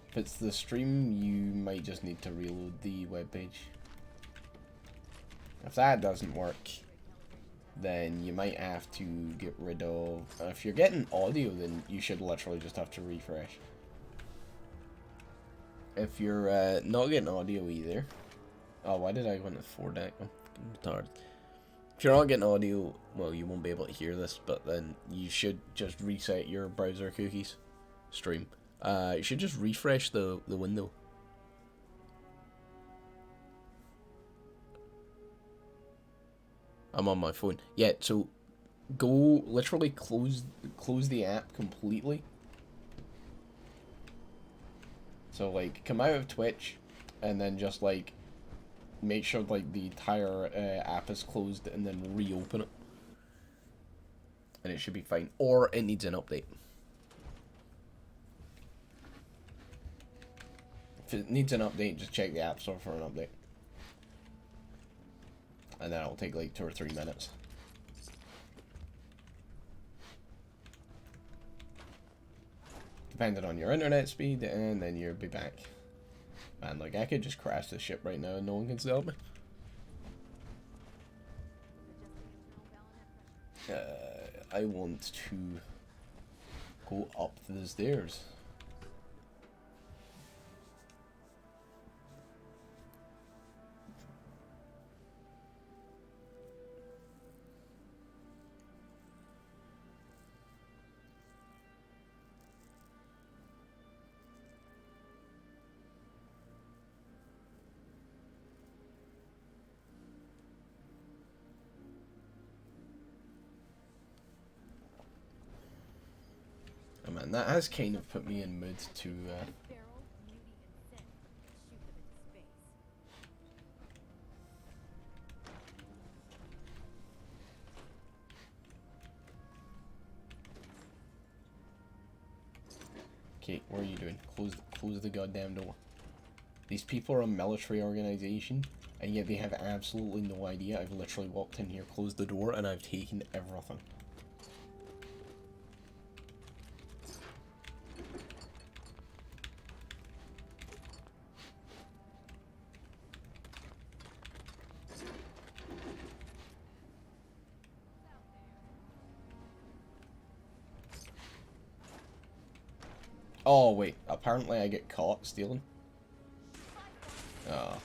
If it's the stream, you might just need to reload the webpage. If that doesn't work, then you might have to get rid of... if you're getting audio, then you should literally just have to refresh. If you're not getting audio either... Oh, why did I go into 4 deck? I'm tired. If you're not getting audio, well, you won't be able to hear this, but then you should just reset your browser cookies. Stream. You should just refresh the window. I'm on my phone. Yeah, so go literally close the app completely. So like come out of Twitch and then just like make sure like the entire app is closed and then reopen it. And it should be fine. Or it needs an update. If it needs an update, just check the App Store for an update. And then it'll take like 2 or 3 minutes. Depending on your internet speed, and then you'll be back. Man, like I could just crash the ship right now and no one can stop me. I want to go up the stairs. Oh man, that has kind of put me in mood to Feral, beauty, and sin. Shoot them into space. Okay, what are you doing? Close the goddamn door. These people are a military organization, and yet they have absolutely no idea. I've literally walked in here, closed the door, and I've taken everything. Oh wait, apparently I get caught stealing. Oh.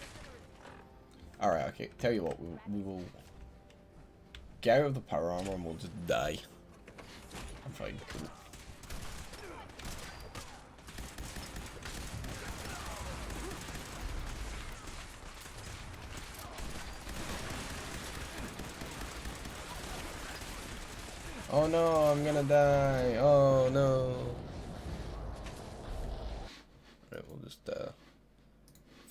Alright, okay. Tell you what, we will get out of the power armor and we'll just die. I'm fine. Cool. Oh no, I'm gonna die. Oh no. Right, we'll just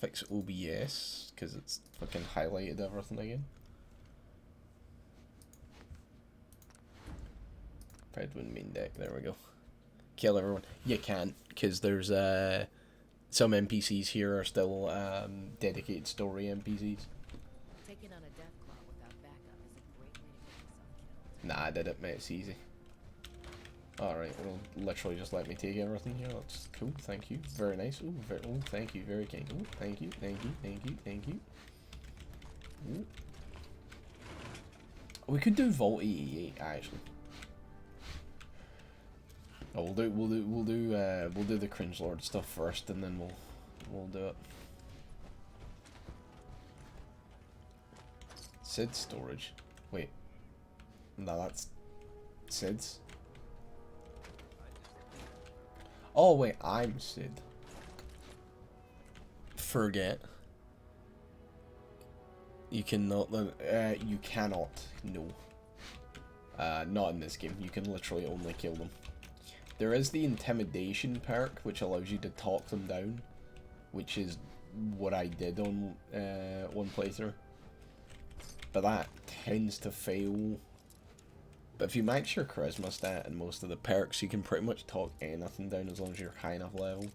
fix OBS because it's fucking highlighted everything again. Predwin main deck, there we go. Kill everyone. You can't, because there's some NPCs here are still dedicated story NPCs. Taking on a death claw without backup is a great way to get yourself killed. Nah, I did it, mate. It's easy. Alright, well, literally just let me take everything here. That's cool. Thank you. Very nice. Ooh, thank you. Very kind. Ooh, thank you. Thank you. Thank you. Thank you. Ooh. We could do Vault 88 actually. Oh, we'll do the Cringe Lord stuff first, and then we'll do it. Sid storage. Wait. No, that's Sid's. Oh wait, I'm Sid. Forget. You cannot. You cannot. No. Not in this game. You can literally only kill them. There is the intimidation perk, which allows you to talk them down, which is what I did on one playthrough. But that tends to fail. But if you max your charisma stat and most of the perks, you can pretty much talk anything down as long as you're high enough level.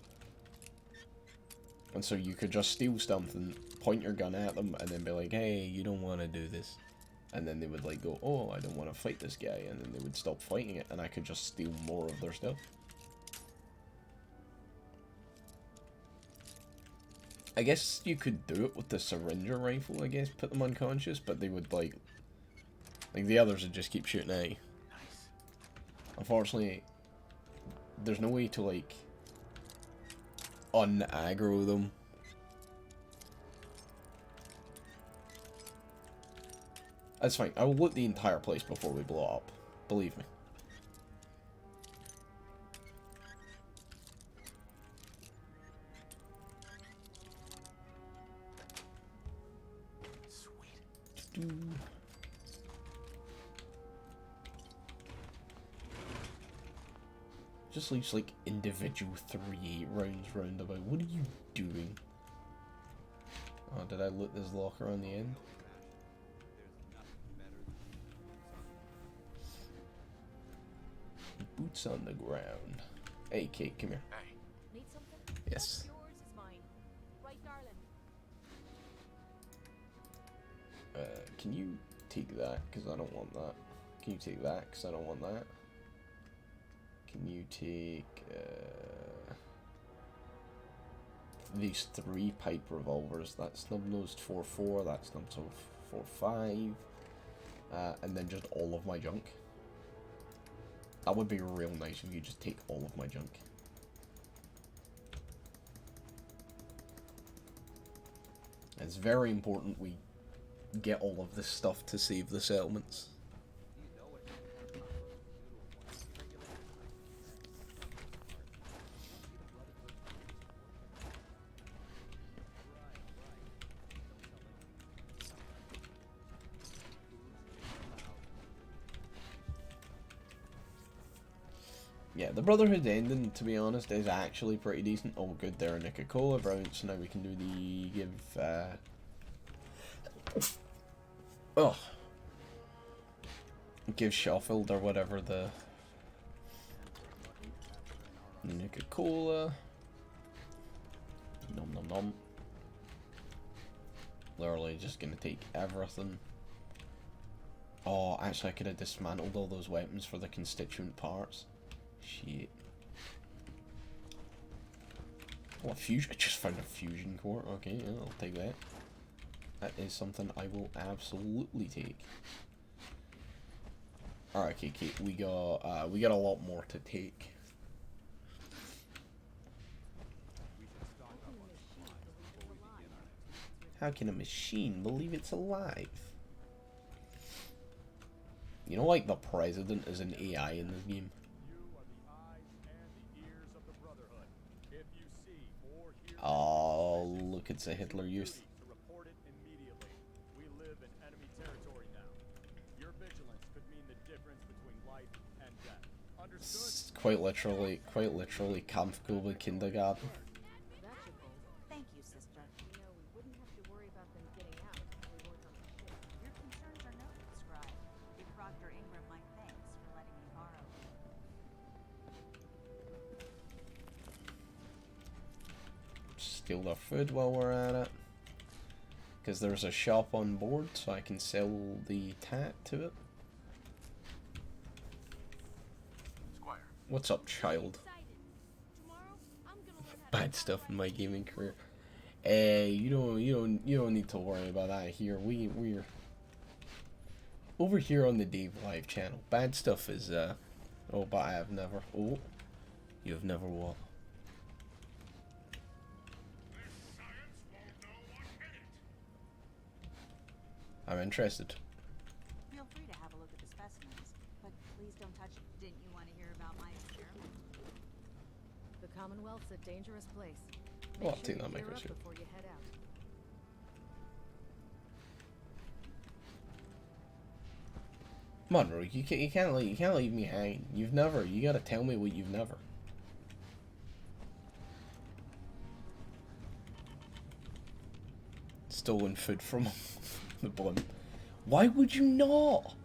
And so you could just steal something, point your gun at them, and then be like, hey, you don't want to do this. And then they would like go, oh, I don't want to fight this guy, and then they would stop fighting it, and I could just steal more of their stuff. I guess you could do it with the syringer rifle, I guess, put them unconscious, but they would like Like, the others would just keep shooting at you. Nice. Unfortunately, there's no way to, like, un-aggro them. That's fine. I will loot the entire place before we blow up. Believe me. Sweet. Just leaves like individual 3-8 rounds roundabout. What are you doing? Oh, did I loot this locker on the end? Boots on the ground. Hey, Kate, come here. Hey. Need something? Yes. What's yours is mine. Right, darling? Can you take that? Because I don't want that. Can you take that? Because I don't want that. Can you take these 3 pipe revolvers? That's snub-nosed 4.4, that's snub-nosed 4.5, and then just all of my junk. That would be real nice if you just take all of my junk. It's very important we get all of this stuff to save the settlements. Yeah, the Brotherhood ending, to be honest, is actually pretty decent. Oh, good, there a Nicola, brilliant. So now we can do the give Sheffield or whatever the Nicola. Nom nom nom. Literally just gonna take everything. Oh, actually I could have dismantled all those weapons for the constituent parts. Shit. Oh, a fusion. I just found a fusion core. Okay, yeah, I'll take that. That is something I will absolutely take. Alright, okay, Kate, we got a lot more to take. How can a machine believe it's alive? You know, like the president is an AI in this game. Oh, look, it's a Hitler Youth. It's quite literally Kampfgruppe Kindergarten. Thank you, sister. You know, we wouldn't have to worry about them getting out if we weren't on the ship. Your concerns are noted, Scribe. Give Proctor Ingram my thanks for letting me borrow. Steal their food while we're at it. Because there's a shop on board, so I can sell the tat to it. Squire. What's up, child? Bad stuff in my gaming career. You don't need to worry about that here. We're over here on the Dave Live channel. Bad stuff is oh, but I have never. Oh, you have never what? I'm interested. Feel free to have a look at the specimens, but please don't touch it. Didn't you want to hear about my experiment? The Commonwealth's a dangerous place. Well, I'll Make take sure that you gear up microchip. before you head out. Come on, Rogue. You can't leave me hanging. You gotta tell me what you've never. Stolen food from the blimp. Why would you not?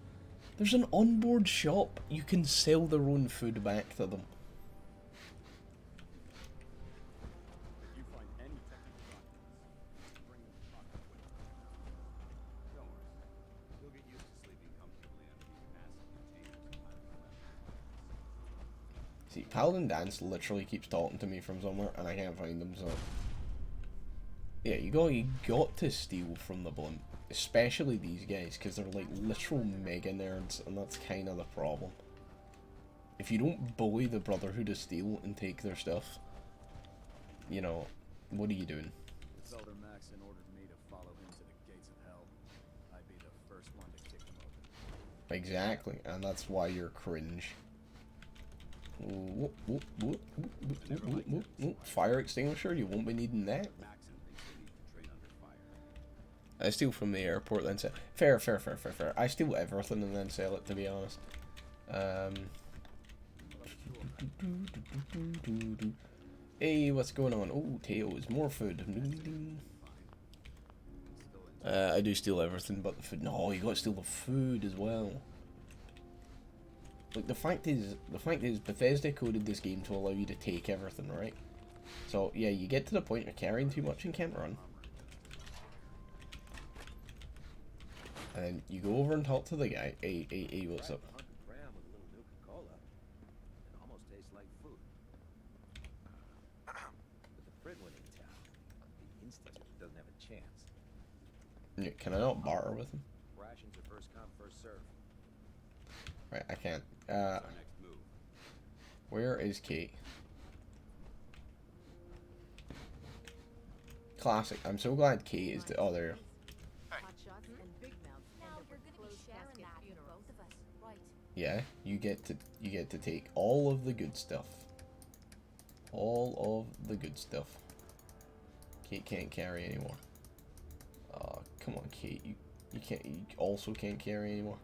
There's an onboard shop. You can sell their own food back to them. If you find any technical documents, bring them to Proctor with you. Don't worry. You'll get used to sleeping comfortably under these massive containers of highly weapons. See, Paladin Dance literally keeps talking to me from somewhere, and I can't find him, so... Yeah, you got to steal from the blimp. especially these guys, because they're like literal mega nerds, and that's kind of the problem. If you don't bully the Brotherhood of Steel and take their stuff, you know, what are you doing? If Elder Maxon ordered me to follow him to the gates of hell, I'd be the first one to kick him open. Exactly, and that's why you're cringe. Whoop, whoop, whoop, whoop, whoop, whoop, whoop, whoop, whoop. Fire extinguisher, you won't be needing that. Maxon thinks they need to train under fire. I steal from the airport, then sell. Fair. I steal everything and then sell it, to be honest. Hey, what's going on? Oh, Tails, more food. I do steal everything but the food. No, you gotta steal the food as well. Like, the fact is, Bethesda coded this game to allow you to take everything, right? So, yeah, you get to the point you're carrying too much and can't run. And then you go over and talk to the guy. Hey, what's up? Yeah, can I not barter with him? Rations are first come, first serve. Right, I can't. What's our next move? Where is Kate? Classic. I'm so glad Kate is the. Oh, there. Hot shots and big mouths Now end up you're with gonna be closed sharing casket that with funerals. both of us, right? Yeah, you get to take all of the good stuff. All of the good stuff. Kate can't carry anymore. Come on, Kate. You can't. You also can't carry anymore.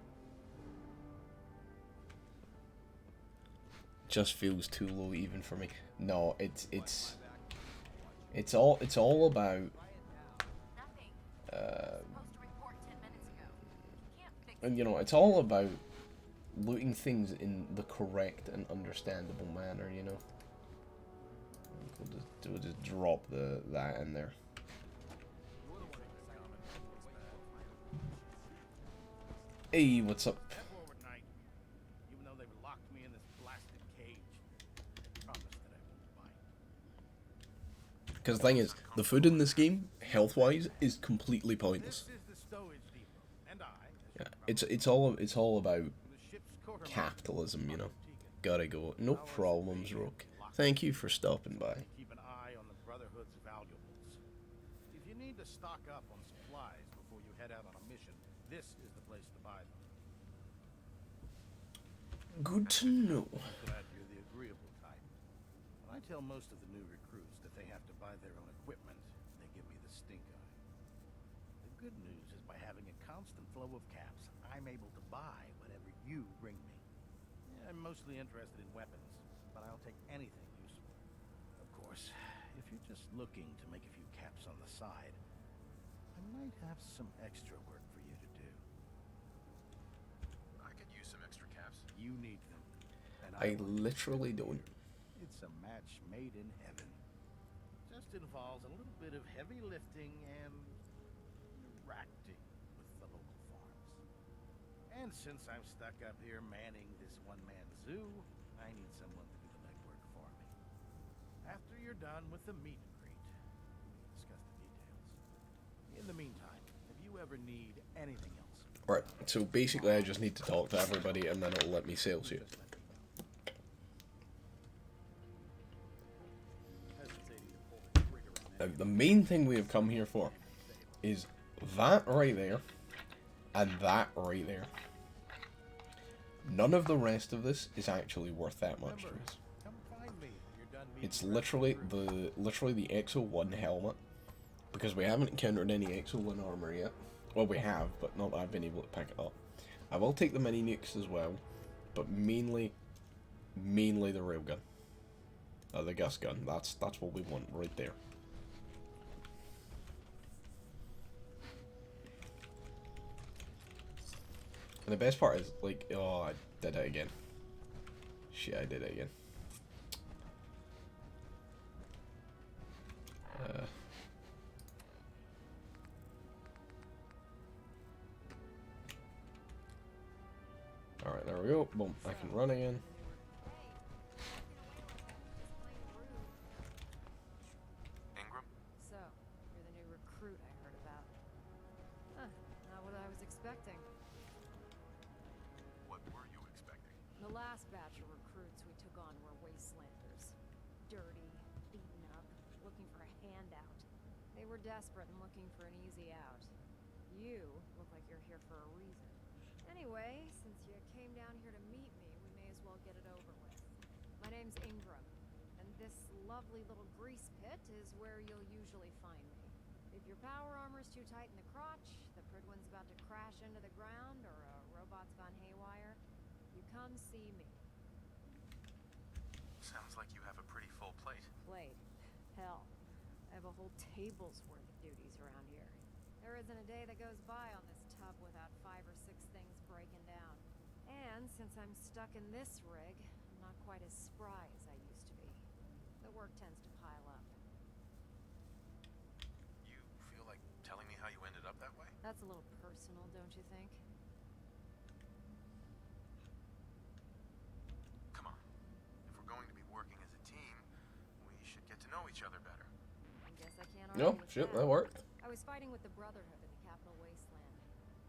Just feels too low even for me. No, it's all about. Nothing. Supposed to report 10 minutes ago. Can't fix And you know, it's all about looting things in the correct and understandable manner. You know. We'll just drop that in there. Hey, what's up? Forward night, even though they've locked me in this blasted cage. Promise that I won't bite. Because the thing is, the food in this game, health-wise, is completely pointless. This is the stowage depot, and Yeah, it's all about capitalism, you know. Gotta go. No problems, Rook. Thank you for stopping by. Keep an eye on the Brotherhood's valuables. If you need to stock up on supplies before you head out on a mission, this is the place to buy them. Good to know. Glad you're the agreeable type. When I tell most of the new recruits that they have to buy their own equipment, they give me the stink eye. The good news is by having a constant flow of caps, I'm able to buy whatever you bring me. Yeah, I'm mostly interested in weapons, but I'll take anything useful. Of course, if you're just looking to make a few caps on the side, I might have some extra work for you to do. I could use some extra caps. You need them. And I will. literally don't. It's a match made in heaven. Just involves a little bit of heavy lifting and interacting with the local farms. And since I'm stuck up here manning this one-man zoo, I need someone to do the legwork for me. After you're done with the meet and greet, we'll discuss the details. In the meantime, if you ever need anything else, Right, so basically I just need to talk to everybody and then it'll let me sales you. Now, the main thing we have come here for is that right there and that right there. None of the rest of this is actually worth that much to us. come find me when you're done meeting. It's literally the Exo 1 helmet, because we haven't encountered any Exo 1 armor yet. Well, we have, but not that I've been able to pick it up. I will take the mini nukes as well, but mainly the railgun, the gas gun. That's what we want right there. And the best part is, like, oh, I did it again. Shit, I did it again. Alright, there we go. Boom, I can run again. Ingram? So, you're the new recruit I heard about. Huh. expecting? What were you expecting? The last batch of recruits we took on were Wastelanders. Dirty, beaten up, looking for a handout. They were desperate and looking for an easy out. You look like you're here for a reason. Anyway, since you came down here to meet me, we may as well get it over with. My name's Ingram, and this lovely little grease pit is where you'll usually find me. If your power armor's too tight in the crotch, the Pridwin's about to crash into the ground, or a robot's gone haywire, you come see me. Sounds like you have a pretty full plate. Plate? Hell, I have a whole table's worth of duties around here. There isn't a day that goes by on this tub without 5 or 6 things breaking down. And since I'm stuck in this rig, I'm not quite as spry as I used to be. The work tends to pile up. You feel like telling me how you ended up that way? That's a little personal, don't you think? Come on. If we're going to be working as a team, we should get to know each other better. I guess I can't No, argue with shit, that worked. I was fighting with the Brotherhood in the capital Wasteland.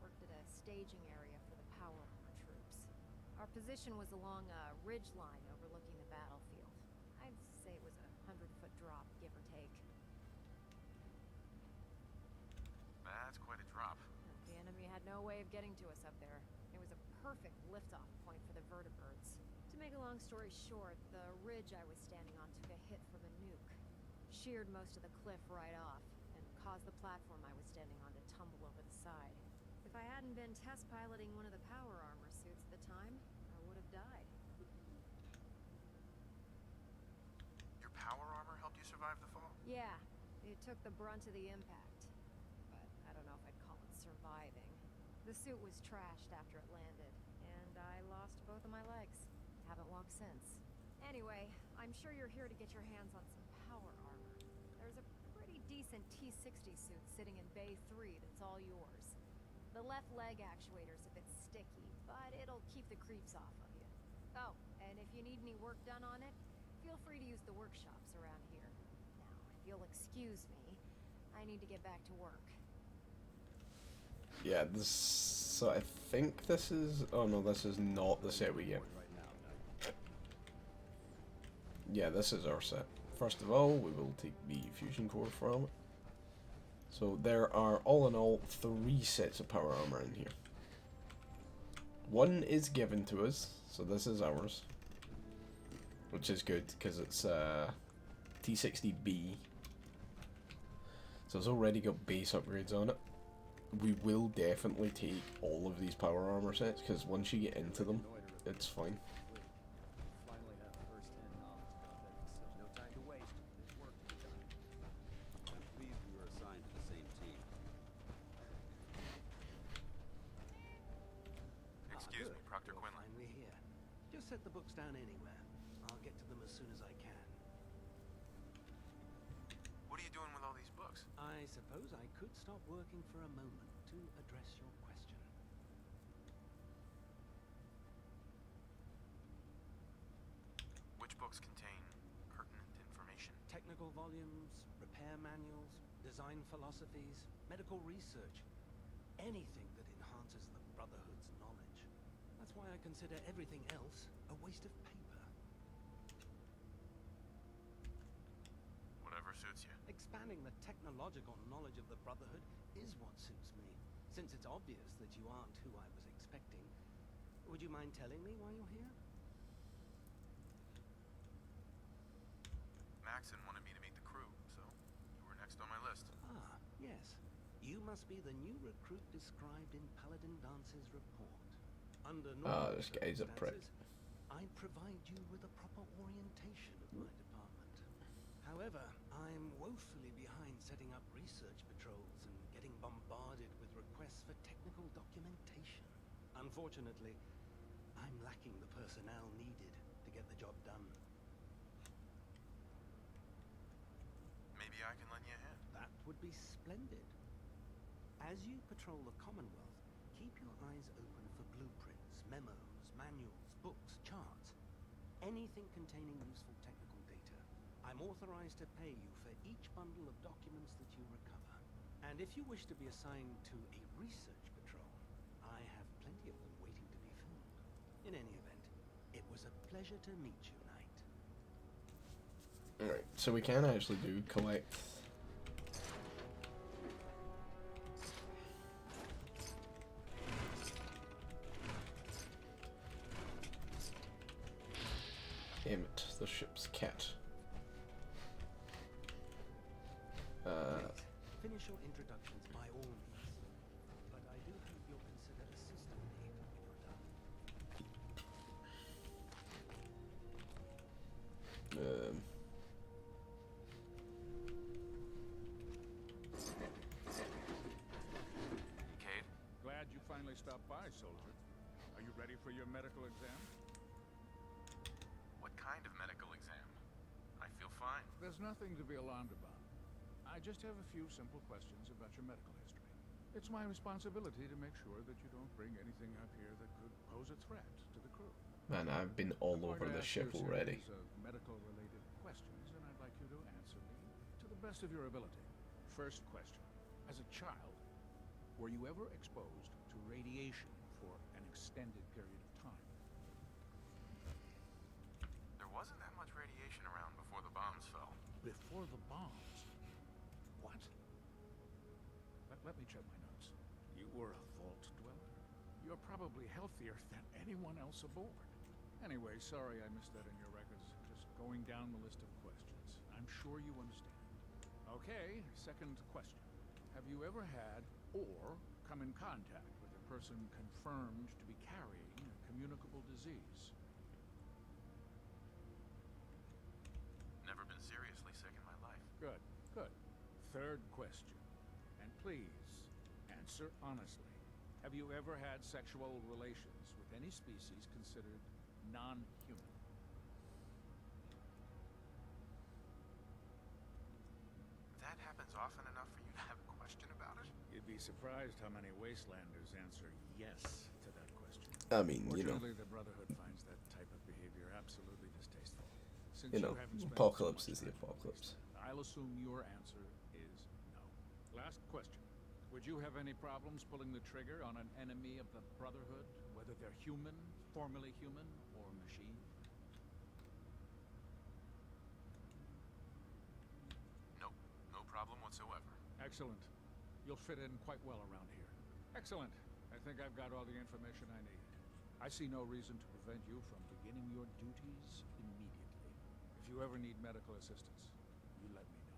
Worked at a staging area for the power armor troops. Our position was along a ridge line overlooking the battlefield. I'd say it was a 100-foot drop, give or take. That's quite a drop. The enemy had no way of getting to us up there. It was a perfect liftoff point for the vertibirds. To make a long story short, the ridge I was standing on took a hit from a nuke. Sheared most of the cliff right off, and caused the platform I was standing on to tumble over the side. If I hadn't been test piloting one of the power armor suits at the time, I would have died. Your power armor helped you survive the fall? Yeah, it took the brunt of the impact. But I don't know if I'd call it surviving. The suit was trashed after it landed, and I lost both of my legs. Haven't walked since. Anyway, I'm sure you're here to get your hands on some power armor. There's a pretty decent T-60 suit sitting in Bay 3 that's all yours. The left leg actuator's a bit sticky, but it'll keep the creeps off of you. Oh, and if you need any work done on it, feel free to use the workshops around here. Now, if you'll excuse me, I need to get back to work. Yeah, this. So I think this is. Oh no, this is not the set we get. Yeah, this is our set. First of all, we will take the fusion core from it. So there are, all in all, 3 sets of power armor in here. One is given to us, so this is ours. Which is good, because it's T60B. So it's already got base upgrades on it. We will definitely take all of these power armor sets, because once you get into them, it's fine. Finally have first-hand knowledge about that facility. No time to waste. There's work to be done. I'm pleased we were assigned to the same team. Excuse me, Proctor You're Quinlan. finally here. Just set the books down anywhere. I'll get to them as soon as I can. What are you doing with all these books? I suppose I could stop working for a moment to address your question. Which books contain pertinent information? Technical volumes, repair manuals, design philosophies, medical research. Anything that enhances the Brotherhood's knowledge. That's why I consider everything else a waste of paper. Whatever suits you. Expanding the technological knowledge of the Brotherhood is what suits me. Since it's obvious that you aren't who I was expecting, would you mind telling me why you're here? Maxon wanted me to meet the crew, so you were next on my list. Ah, yes. You must be the new recruit described in Paladin Dance's report. Under normal this guy's a prick. circumstances, I'd provide you with a proper orientation of my department. However, I'm woefully behind setting up research patrols and getting bombarded with requests for technical documentation. Unfortunately, I'm lacking the personnel needed to get the job done. Maybe I can lend you a hand. That would be splendid. As you patrol the Commonwealth, keep your eyes open for blueprints, memos, manuals, books, charts, anything containing useful technical data. I'm authorized to pay you for each bundle of documents that you recover. And if you wish to be assigned to a research patrol, In any event, it was a pleasure to meet you, Knight. Alright, so we can actually do collect. Emmett, the ship's cat. Finish your introductions by all means, but I do hope you'll consider assisting me when you're done. Cade? Glad you finally stopped by, soldier. Are you ready for your medical exam? What kind of medical exam? I feel fine. There's nothing to be alarmed about. I just have a few simple questions about your medical history. It's my responsibility to make sure that you don't bring anything up here that could pose a threat to the crew. Man, I've been all I'm over going to the ask ship you a already. series of medical-related questions, and I'd like you to answer me to the best of your ability. First question. As a child, were you ever exposed to radiation for an extended period of time? There wasn't that much radiation around before the bombs fell. Before the bombs? What? Let me check my notes. You were a vault dweller? You're probably healthier than anyone else aboard. Anyway, sorry I missed that in your records. Just going down the list of questions. I'm sure you understand. Okay, second question. Have you ever had or come in contact with a person confirmed to be carrying a communicable disease? Never been seriously sick in my life. Good, good. Third question. And please, answer honestly. Have you ever had sexual relations with any species considered non-human? That happens often enough for you to have a question about it? You'd be surprised how many Wastelanders answer yes to that question. I mean, you know. Fortunately, the Brotherhood finds that type of behavior absolutely distasteful. Since You know, haven't spent apocalypse so is much the time on apocalypse. Wasteland, I'll assume your answer is no. Last question. Would you have any problems pulling the trigger on an enemy of the Brotherhood, whether they're human, formerly human, or machine? Nope. No problem whatsoever. Excellent. You'll fit in quite well around here. Excellent. I think I've got all the information I need. I see no reason to prevent you from beginning your duties immediately. If you ever need medical assistance, you let me know.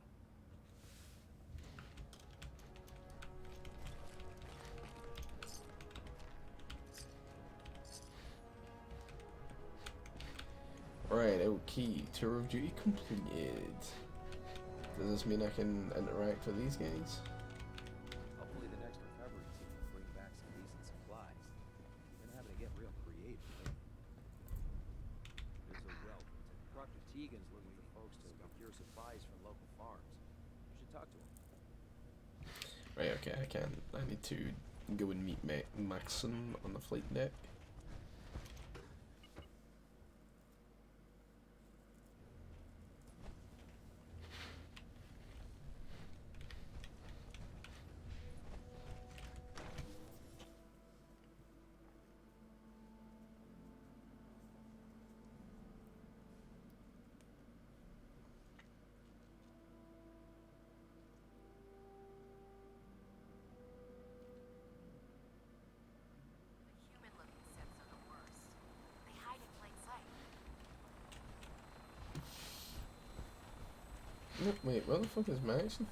Right, okay. Tour of duty completed. Does this mean I can interact with these guys? Hopefully the next recovery team will bring back some decent supplies. Been having to get real creative lately. There's a well. Dr. Tegan's looking for folks to procure supplies from local farms. You should talk to him. Right, okay, I can. I need to go and meet Maxon on the flight deck. Human-looking sets are the worst. They hide in plain sight. Wait, where the fuck is Maxon?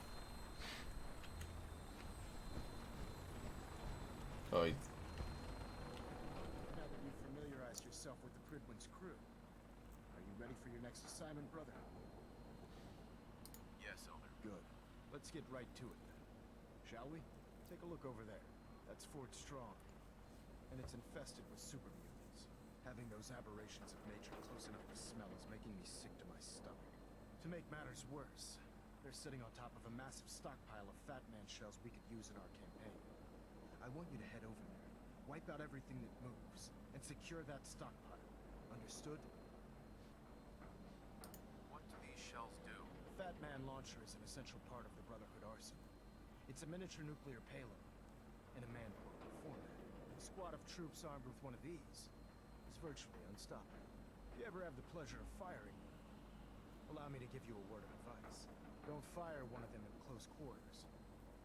Oh, he's... Now that you've familiarized yourself with the Pridwin's crew, are you ready for your next assignment, brother? Yes, Elder. Good. Let's get right to it then. Shall we? Take a look over there. That's Fort Strong. And it's infested with super mutants. Having those aberrations of nature close enough to smell is making me sick to my stomach. To make matters worse, they're sitting on top of a massive stockpile of Fat Man shells we could use in our campaign. I want you to head over there, wipe out everything that moves, and secure that stockpile. Understood? What do these shells do? The Fat Man launcher is an essential part of the Brotherhood arsenal. It's a miniature nuclear payload, in a man-portable format. A squad of troops armed with one of these is virtually unstoppable. If you ever have the pleasure of firing one, allow me to give you a word of advice. Don't fire one of them in close quarters.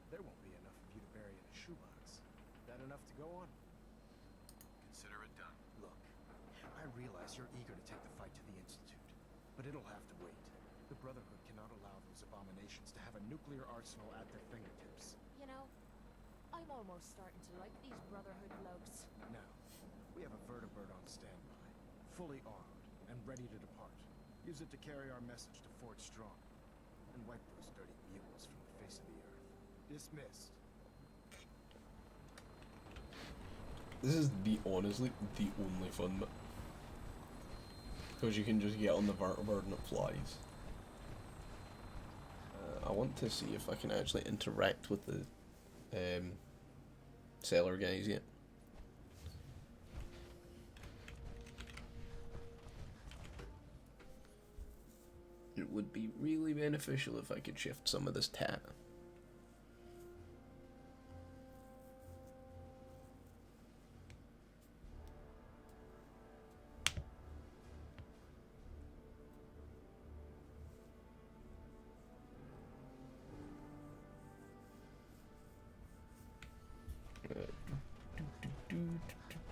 There won't be enough of you to bury in a shoebox. That enough to go on? Consider it done. Look, I realize you're eager to take the fight to the Institute, but it'll have to wait. The Brotherhood cannot allow those abominations to have a nuclear arsenal at their fingertips. You know, I'm almost starting to like these Brotherhood blokes. Now, we have a vertibird on standby, fully armed and ready to depart. Use it to carry our message to Fort Strong, and wipe those dirty mules from the face of the earth. Dismissed. This is honestly the only fun bit. Because you can just get on the vertibird and it flies. I want to see if I can actually interact with the seller guys yet. It would be really beneficial if I could shift some of this tat.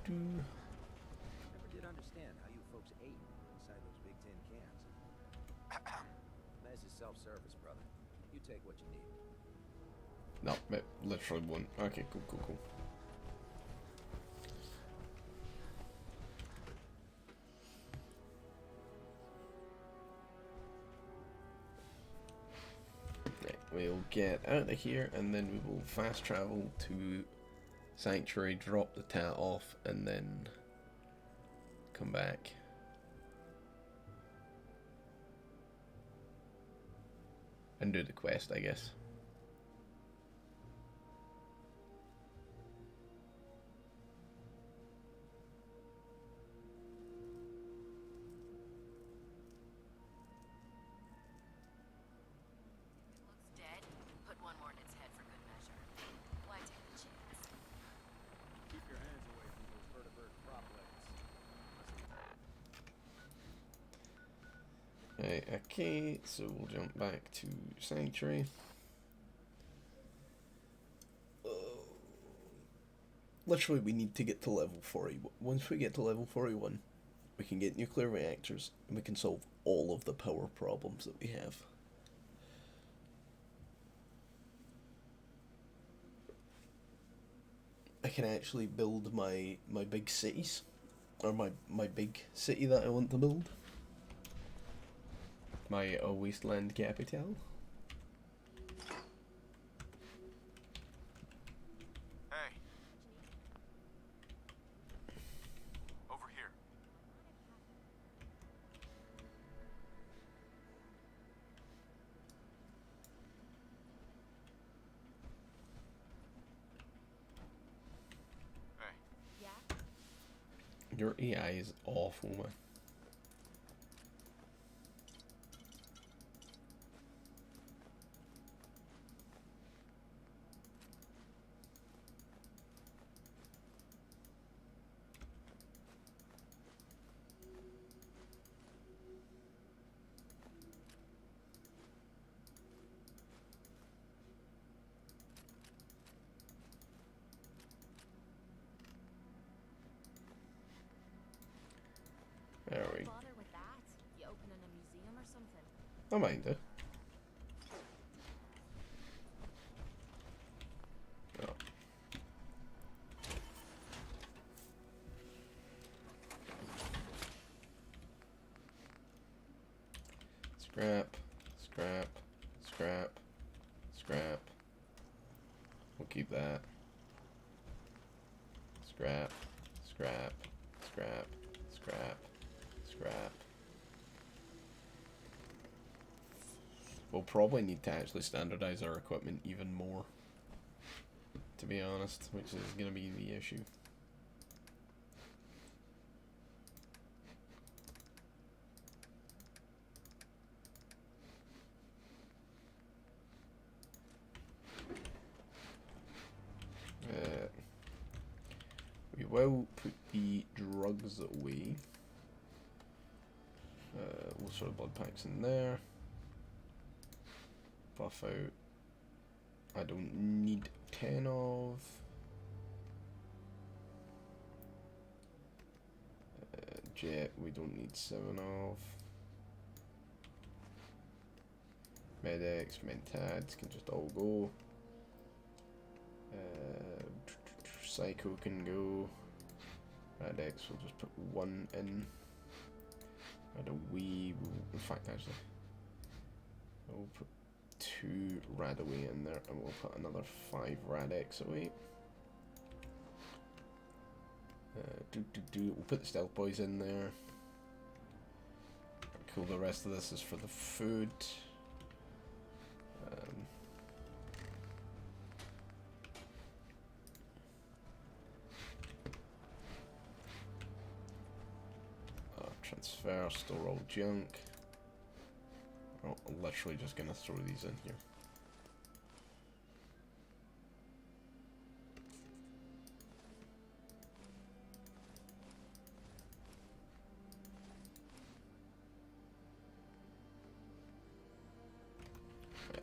Never did understand how you folks ate inside those big tin cans. Mess is self-service, brother. You take what you need. No, it literally won't. Okay, cool. Right, we'll get out of here and then we will fast travel to Sanctuary, drop the tat off, and then come back. And do the quest, I guess. Looks dead. Put one more in its head for good measure. Why take the chance? Keep your hands away from those vertibird prop legs. Right, okay, so we'll jump back to Sanctuary. Literally, we need to get to level 40. Once we get to level 41, we can get nuclear reactors, and we can solve all of the power problems that we have. I can actually build my big cities, or my big city that I want to build. My Wasteland capital. Hey. Over here. Hey. Yeah? Your AI is awful, man. There we go. Bother with that? You opening a museum or something? I mind it. Oh. Scrap, scrap, scrap, scrap. We'll keep that. Scrap, scrap, scrap, scrap, scrap. We'll probably need to actually standardize our equipment even more, to be honest, which is going to be the issue. We will put the drugs away. We'll sort of blood packs in there. Buff out. I don't need 10 of. Jet, we don't need 7 of. Medics, Mentads can just all go. Psycho can go. Radex, we'll just put 1 in. And a wee, in fact actually, we'll put 2 Radaway in there and we'll put another 5 Radex away. We'll put the stealth boys in there. Cool, the rest of this is for the food. Transfer, store all junk. Oh, I'm literally just gonna throw these in here.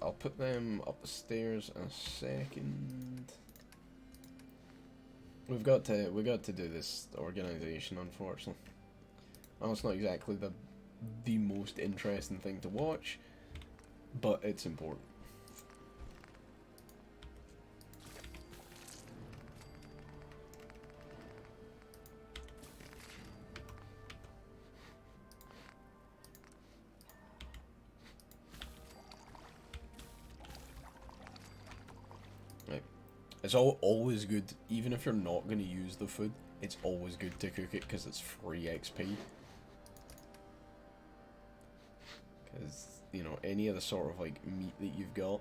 I'll put them up the stairs in a second. We got to do this organization, unfortunately. Oh, it's not exactly the most interesting thing to watch, but it's important. Right. It's always good, even if you're not going to use the food, it's always good to cook it because it's free XP. Because, you know, any of the sort of like meat that you've got,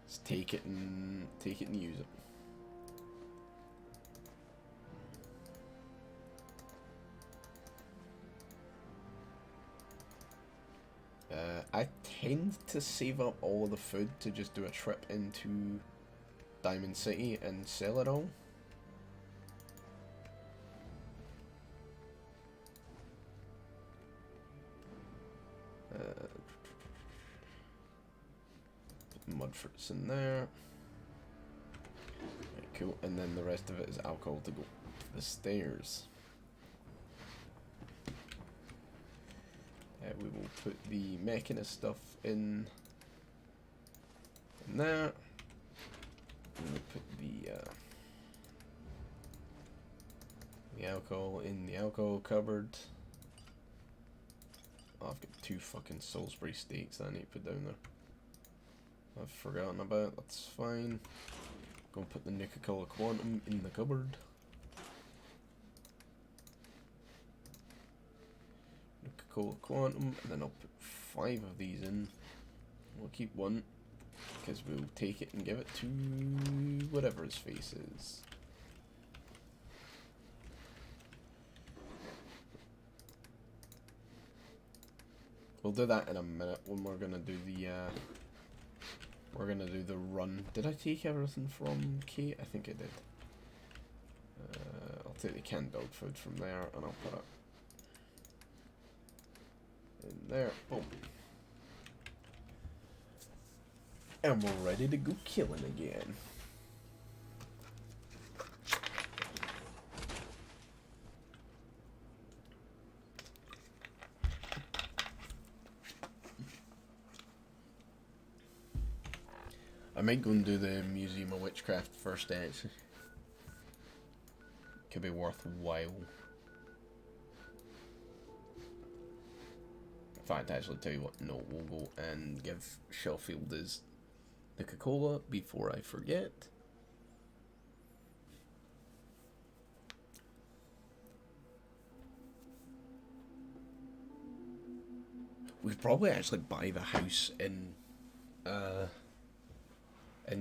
just take it and use it. I tend to save up all of the food to just do a trip into Diamond City and sell it all. Mud fruits in there. Right, cool. And then the rest of it is alcohol to go to the stairs. We will put the mechanist stuff in there. And we'll put the alcohol in the alcohol cupboard. Oh, I've got 2 fucking Salisbury steaks that I need to put down there. I've forgotten about, that's fine. Go and put the Nuka-Cola Quantum in the cupboard. Nuka-Cola Quantum, and then I'll put 5 of these in. We'll keep 1, because we'll take it and give it to whatever his face is. We'll do that in a minute when we're gonna do the run. Did I take everything from Kate? I think I did. I'll take the canned dog food from there and I'll put it in there. Boom. And we're ready to go killing again. I might go and do the Museum of Witchcraft first, actually. Could be worthwhile. In fact, actually, tell you what, no, we'll go and give Sheffield his Nuka-Cola before I forget. We'd probably actually buy the house in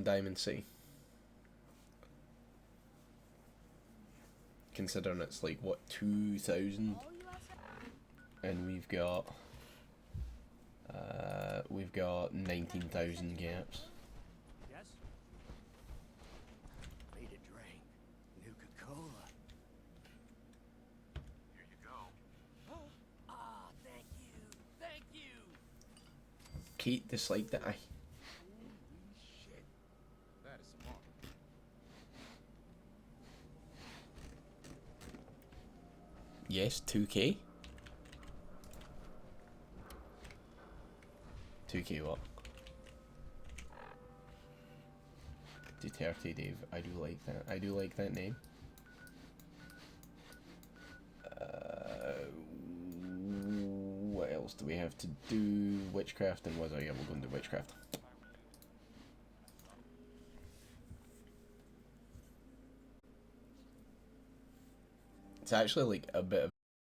Diamond City. Considering it's like, what, 2,000? And we've got 19,000 gaps. Yes? Ready to drink. Nuka-Cola. hate dislike that I. Shit. That is smart. Yes, 2K. 2K what? Duterte Dave. I do like that. I do like that name. What else do we have to do? Witchcraft and Wizard. Yeah, we'll go and do Witchcraft. It's actually like a bit of